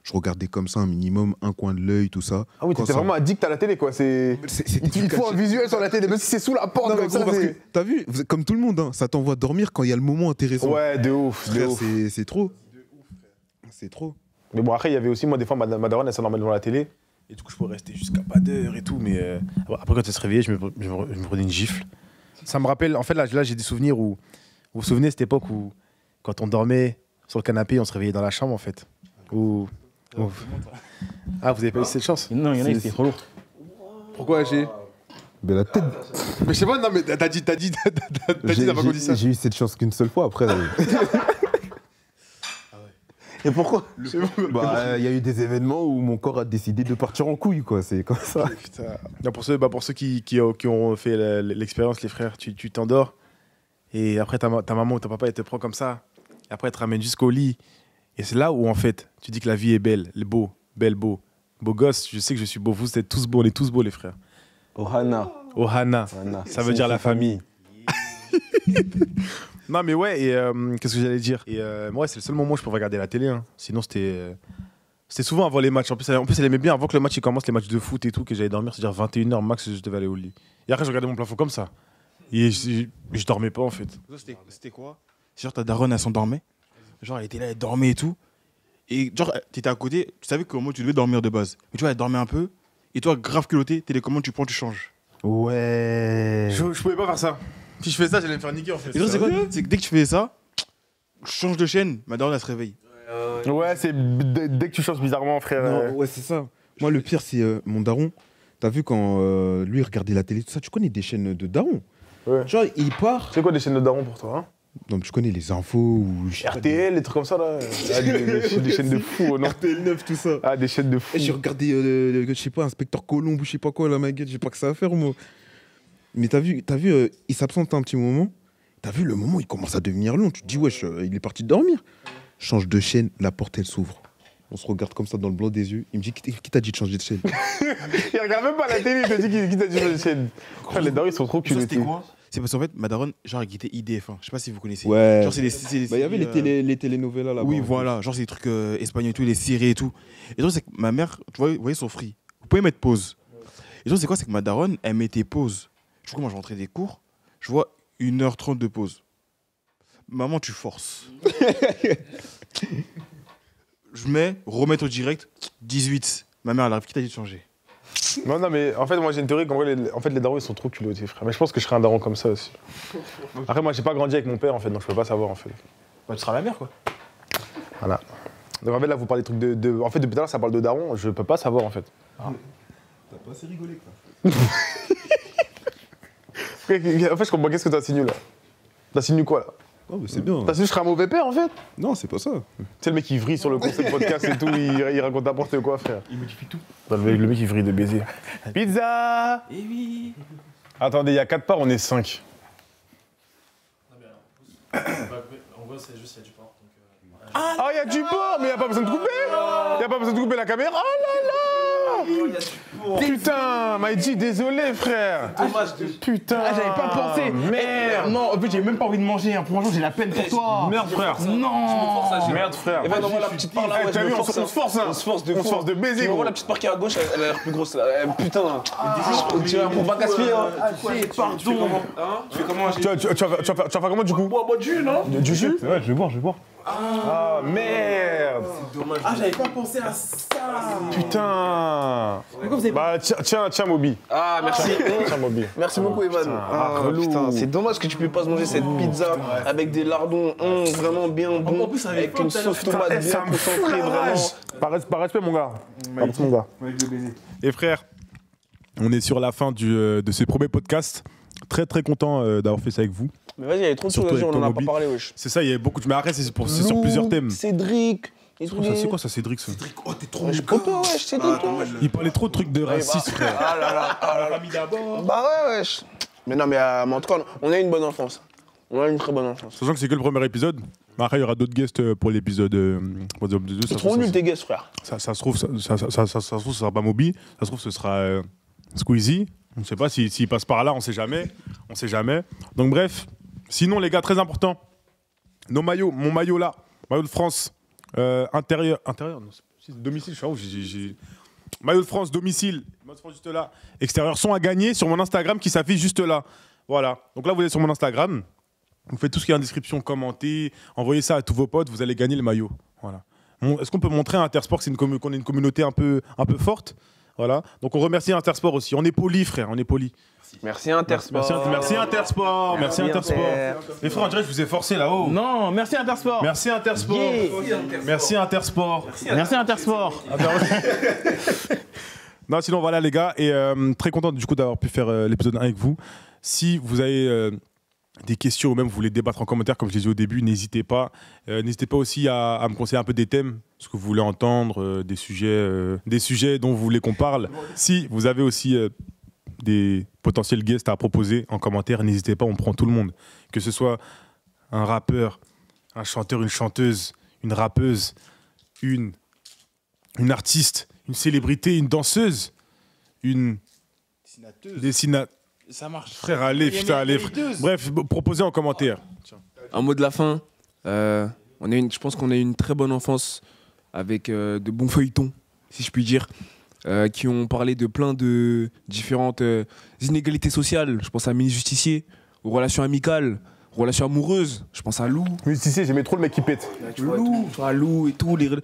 Speaker 6: Je regardais comme ça un minimum, un coin de l'œil, tout ça.
Speaker 9: Ah oui, t'étais vraiment addict à la télé, quoi. Il faut un visuel sur la télé, même si c'est sous la porte.
Speaker 6: Non,
Speaker 9: comme ça,
Speaker 6: parce que, t'as vu, comme tout le monde, hein, ça t'envoie dormir quand il y a le moment intéressant.
Speaker 9: Ouais, de ouf.
Speaker 6: C'est trop. C'est trop.
Speaker 9: Mais bon, après, il y avait aussi, moi, des fois, ma daronne, elle s'endormait devant la télé. Et du coup, je pouvais rester jusqu'à pas d'heure et tout. Mais après, quand elle se réveillait, je me prenais une gifle. Ça me rappelle, en fait, là j'ai des souvenirs où. Vous vous souvenez de cette époque où, quand on dormait sur le canapé, on se réveillait dans la chambre, en fait. Ah, vous avez pas eu cette chance?
Speaker 2: Non, il y en a, c'était trop lourd.
Speaker 6: Pourquoi j'ai
Speaker 9: Mais la tête.
Speaker 6: Mais je sais pas, non, mais t'as dit, t'as pas qu'on dit ça.
Speaker 9: J'ai eu cette chance qu'une seule fois après.
Speaker 3: Et pourquoi
Speaker 9: Bah, il y a eu des événements où mon corps a décidé de partir en couille, quoi. C'est comme ça.
Speaker 5: Putain. Non, pour ceux qui ont fait l'expérience, les frères, tu t'endors et après ta maman ou ton papa, elle te prend comme ça. Et après, elle te ramène jusqu'au lit. Et c'est là où, en fait, tu dis que la vie est belle, beau gosse. Je sais que je suis beau. Vous êtes tous beaux, on est tous beaux, les frères.
Speaker 3: Ohana.
Speaker 5: Ohana. Ça veut dire la famille. Non, mais ouais, et qu'est-ce que j'allais dire? Et moi, c'est le seul moment où je pouvais regarder la télé. Hein. Sinon, c'était souvent avant les matchs. En plus, elle aimait bien avant que le match il commence, les matchs de foot et tout, que j'allais dormir, c'est-à-dire 21h max, je devais aller au lit. Et après, je regardais mon plafond comme ça. Et je dormais pas, en fait.
Speaker 2: C'était quoi? C'est genre ta daronne, elle s'endormait. Genre, elle était là, elle dormait et tout. Et genre, t'étais à côté, tu savais comment tu devais dormir de base. Mais tu vois, elle dormait un peu. Et toi, grave culotté, télécommande, tu prends, tu changes.
Speaker 9: Ouais.
Speaker 5: Je pouvais pas faire ça. Si je fais ça, j'allais me faire niquer, en fait.
Speaker 2: Et toi, c'est quoi? C'est que dès que tu faisais ça, je change de chaîne, ma daronne, elle se réveille.
Speaker 9: Ouais, c'est dès que tu changes bizarrement, frère.
Speaker 6: Non, ouais, c'est ça. Moi, le pire, c'est mon daron. T'as vu quand lui il regardait la télé, tout ça, tu connais des chaînes de daron.
Speaker 9: Ouais.
Speaker 6: Genre, il part.
Speaker 9: C'est quoi des chaînes de daron pour toi, hein?
Speaker 6: Non, mais je connais les infos ou.
Speaker 9: RTL, des trucs comme ça, là. Ah, des chaînes de fous, non?
Speaker 6: RTL 9, tout ça.
Speaker 9: Ah, des chaînes de fous.
Speaker 6: J'ai regardé, je sais pas, Inspecteur Colomb ou je sais pas quoi, là, ma gueule, j'ai pas que ça à faire, moi. Mais t'as vu il s'absente un petit moment. T'as vu le moment où il commence à devenir long. Tu te dis, wesh, il est parti dormir. Change de chaîne, la porte, elle s'ouvre. On se regarde comme ça dans le blanc des yeux. Il me dit, qui t'a dit de changer de chaîne?
Speaker 9: Il regarde même pas la télé, il te dit qui t'a dit de changer de chaîne. Frère, les darons, ils sont trop culottés.
Speaker 2: C'était quoi? C'est parce qu'en fait, ma daronne, genre, elle guettait IDF1. Je sais pas si vous connaissez.
Speaker 6: Ouais.
Speaker 2: Genre, c'est des
Speaker 6: Bah, il y avait les télénovelas là-bas.
Speaker 2: Oui, voilà. Genre, c'est des trucs espagnols et tout, les séries et tout. Et donc, c'est que ma mère, tu vois, vous voyez son free. Vous pouvez mettre pause. Et donc, c'est quoi? C'est que ma daronne, elle mettait pause. Du coup, moi, je rentrais des cours, je vois 1h30 de pause. Maman, tu forces. Je mets, remettre au direct, 18. Ma mère, elle arrive, qui t'a dit de changer?
Speaker 9: Non, mais en fait, moi j'ai une théorie qu'en vrai, les darons ils sont trop culottés, frère. Mais je pense que je serais un daron comme ça aussi. Après, moi j'ai pas grandi avec mon père en fait, donc je peux pas savoir en fait.
Speaker 2: Bah, tu seras la mère, quoi.
Speaker 9: Voilà. Donc en fait, là vous parlez de trucs En fait, depuis tout à l'heure ça parle de daron, je peux pas savoir en fait.
Speaker 10: T'as pas assez rigolé, quoi.
Speaker 9: En fait, je comprends qu'est-ce que t'insinues là. T'insinues quoi là?
Speaker 6: Oh, mais c'est bien.
Speaker 9: T'insinues que je serais un mauvais père en fait?
Speaker 6: Non, c'est pas ça.
Speaker 9: C'est le mec qui vrille sur le concept podcast et tout, il raconte n'importe quoi, frère.
Speaker 2: Il modifie tout.
Speaker 9: Le mec qui vrille de baiser. Pizza!
Speaker 2: Eh oui.
Speaker 9: Attendez, il y a 4 parts, on est 5.
Speaker 5: En gros, c'est juste, il y a du porc.
Speaker 9: Ah, il y a du porc, mais il n'y a pas besoin de couper! Il n'y a pas besoin de couper la caméra. Oh là là! Putain, Maïdi, désolé, frère. Putain.
Speaker 2: Ah, j'avais pas pensé.
Speaker 9: Merde.
Speaker 2: Non, en fait, j'ai même pas envie de manger. Hein. Franchement, j'ai la peine pour toi.
Speaker 9: Merde, frère.
Speaker 2: Non.
Speaker 9: Merde, frère.
Speaker 4: Et va dans la petite part là, ouais,
Speaker 9: T'as vu, on se force, hein.
Speaker 4: On se force de
Speaker 9: On se force de baiser,
Speaker 4: Tu
Speaker 9: gros.
Speaker 4: vois la petite part qui est à gauche, elle a l'air plus grosse là. Putain. Tu vas pour pas gaspiller, hein.
Speaker 2: Pardon.
Speaker 4: Tu fais comment?
Speaker 9: Tu vas faire comment du coup?
Speaker 4: Bois du jus, non?
Speaker 9: Du jus? Ouais, je vais boire. Ah, merde.
Speaker 2: Ah, j'avais pas pensé à ça.
Speaker 9: Putain. Bah, tiens, Moby.
Speaker 4: Ah, merci.
Speaker 9: Tiens, Moby.
Speaker 4: Merci beaucoup, Evan. Putain, c'est dommage que tu peux pas se manger cette pizza avec des lardons vraiment bien bons, avec une sauce tomate bien concentrée, vraiment.
Speaker 9: Par respect, mon gars. Par respect, mon gars.
Speaker 5: Et frère, on est sur la fin de ce premier podcast. Très très content d'avoir fait ça avec vous.
Speaker 4: Mais vas-y, il y avait trop de
Speaker 5: Surtout
Speaker 4: choses à dire,
Speaker 5: avec
Speaker 4: on en a
Speaker 5: Tomobi.
Speaker 4: pas parlé, wesh.
Speaker 5: C'est ça, il y a beaucoup de... Mais après, c'est sur plusieurs thèmes.
Speaker 4: Cédric.
Speaker 5: C'est quoi ça, Cédric ça?
Speaker 2: Oh, t'es trop
Speaker 4: Je poteau, wesh, Cédric, toi.
Speaker 5: Il parlait trop de trucs de racisme, frère.
Speaker 4: Ah là là.
Speaker 2: la famille d'abord.
Speaker 4: Bah ouais, wesh. Mais non, mais en tout cas, on a une bonne enfance. On a une très bonne enfance.
Speaker 5: Sachant que c'est que le premier épisode. Mais après, il y aura d'autres guests pour l'épisode 2.
Speaker 4: Ils seront nuls, tes guests, frère.
Speaker 5: Ça se trouve, ça sera pas Moby. Ça se trouve, ce sera Squeezie. On ne sait pas s'il passe par là, on sait jamais. On sait jamais. Donc bref. Sinon, les gars, très important. Nos maillots, mon maillot là, maillot de France, intérieur, non, c'est domicile, je sais pas où maillot de France, domicile, maillot de France juste là, extérieur, sont à gagner sur mon Instagram qui s'affiche juste là. Voilà. Donc là, vous êtes sur mon Instagram. Vous faites tout ce qui est en description, commentez, envoyez ça à tous vos potes, vous allez gagner le maillot. Voilà. Est-ce qu'on peut montrer à Intersport qu'on est une communauté un peu forte? Voilà. Donc on remercie Intersport aussi. On est poli, frère, on est poli.
Speaker 4: Merci Intersport.
Speaker 5: Merci Intersport. Merci Intersport. Les frères, on dirait que je vous ai forcé là-haut.
Speaker 7: Non, merci Intersport.
Speaker 5: Merci Intersport. Merci Intersport.
Speaker 7: Merci Intersport.
Speaker 5: Non, sinon voilà les gars, et très content du coup d'avoir pu faire l'épisode 1 avec vous. Si vous avez des questions ou même vous voulez débattre en commentaire, comme je l'ai dit au début, n'hésitez pas. N'hésitez pas aussi à me conseiller un peu des thèmes, ce que vous voulez entendre, des sujets dont vous voulez qu'on parle. Si vous avez aussi des potentiels guests à proposer en commentaire, n'hésitez pas, on prend tout le monde. Que ce soit un rappeur, un chanteur, une chanteuse, une rappeuse, une artiste, une célébrité, une danseuse, une dessinatrice.
Speaker 2: Ça marche.
Speaker 5: Frère, allez, putain, allez. Bref, proposez en commentaire.
Speaker 4: Un mot de la fin. Je pense qu'on a eu une très bonne enfance avec de bons feuilletons, si je puis dire, qui ont parlé de plein de différentes inégalités sociales. Je pense à Mini Justicier, aux relations amicales, aux relations amoureuses. Je pense à Lou.
Speaker 9: Justicier, j'aimais trop le mec qui pète.
Speaker 4: Lou et tout. Vous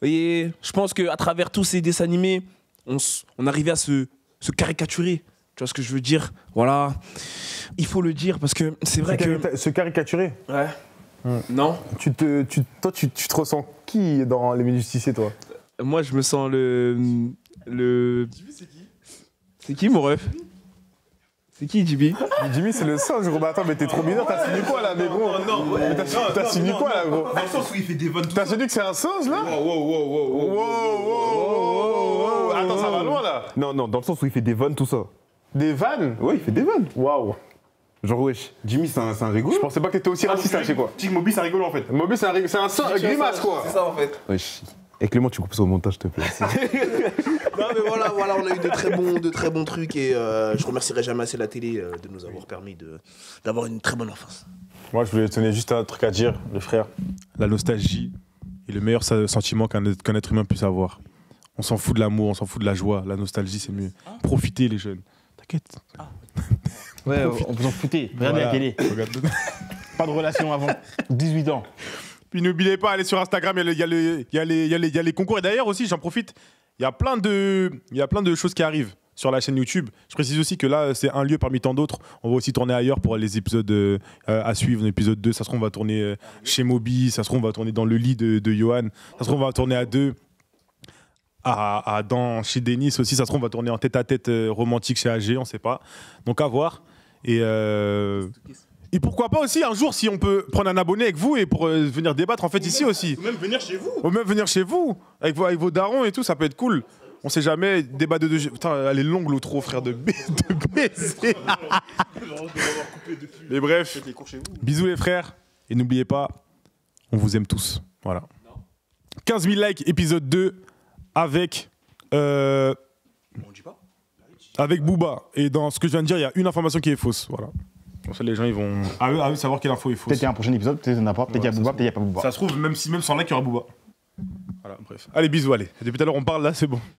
Speaker 4: voyez, je pense qu'à travers tous ces dessins animés, on arrivait à se caricaturer. Tu vois ce que je veux dire? Voilà. Il faut le dire parce que c'est vrai que...
Speaker 9: Se caricaturer?
Speaker 4: Ouais. Non.
Speaker 9: Toi, tu te ressens qui dans les Mini Justiciers, toi?
Speaker 4: Moi, je me sens le... C'est qui, mon ref? C'est qui, Jimmy?
Speaker 9: Jimmy, c'est le singe, gros. Bah attends, mais t'es trop bizarre, t'as signé quoi là, mais gros? T'as signé quoi là, gros?
Speaker 10: Dans le sens où il fait des vannes tout
Speaker 9: T'as signé que c'est un singe là? Wow. Attends, ça va loin là. Non, dans le sens où il fait des vannes, tout ça. Des vannes?
Speaker 10: Ouais, il fait des vannes.
Speaker 9: Waouh. Genre, wesh.
Speaker 10: Jimmy, c'est un rigolo.
Speaker 9: Je pensais pas que t'étais aussi raciste, je sais quoi.
Speaker 10: Tic Moby, c'est un rigolo en fait.
Speaker 9: Moby, c'est un singe, grimace quoi.
Speaker 4: C'est ça en fait.
Speaker 9: Wesh. Et Clément, tu coupes ça au montage, s'il te plaît.
Speaker 11: Non mais voilà, on a eu de très bons trucs et je remercierai jamais assez la télé de nous avoir permis d'avoir une très bonne enfance.
Speaker 9: Moi, je voulais tenir juste un truc à dire, les frères.
Speaker 5: La nostalgie est le meilleur sentiment qu'un être humain puisse avoir. On s'en fout de l'amour, on s'en fout de la joie. La nostalgie, c'est mieux. Profitez, les jeunes. T'inquiète.
Speaker 7: Ouais, on vous en foutez. Regardez la télé. Pas de relation avant 18 ans.
Speaker 5: Puis n'oubliez pas, allez sur Instagram, il y a les concours. Et d'ailleurs aussi, j'en profite, il y a plein de choses qui arrivent sur la chaîne YouTube. Je précise aussi que là, c'est un lieu parmi tant d'autres. On va aussi tourner ailleurs pour les épisodes à suivre. L'épisode 2, ça se trouve, on va tourner chez Moby. Ça se trouve, on va tourner dans le lit de Johan. Ça se trouve, on va tourner à 2. Chez Denis aussi, ça se trouve, on va tourner en tête-à-tête romantique chez AG, on sait pas. Donc à voir. Et pourquoi pas aussi un jour si on peut prendre un abonné avec vous et pour venir débattre en fait ici aussi.
Speaker 10: Ou même venir chez vous.
Speaker 5: Ou même venir chez vous avec vos darons et tout, ça peut être cool. On sait jamais, débat de deux... Putain, elle est longue l'outro, frère, de baiser. Mais bref, bisous les frères. Et n'oubliez pas, on vous aime tous. Voilà. 15 000 likes, épisode 2, avec... avec Booba. Et dans ce que je viens de dire, il y a une information qui est fausse. Voilà. Comme ça, les gens ils vont à eux savoir quelle info est fausse.
Speaker 7: Peut-être qu'il y a un prochain épisode, peut-être qu'il n'y en a pas, peut-être qu'il y a Booba, peut-être qu'il n'y a pas Booba.
Speaker 5: Ça se trouve, même sans like, il y aura Booba. Voilà, bref. Allez, bisous, allez. Depuis tout à l'heure, on parle, là, c'est bon.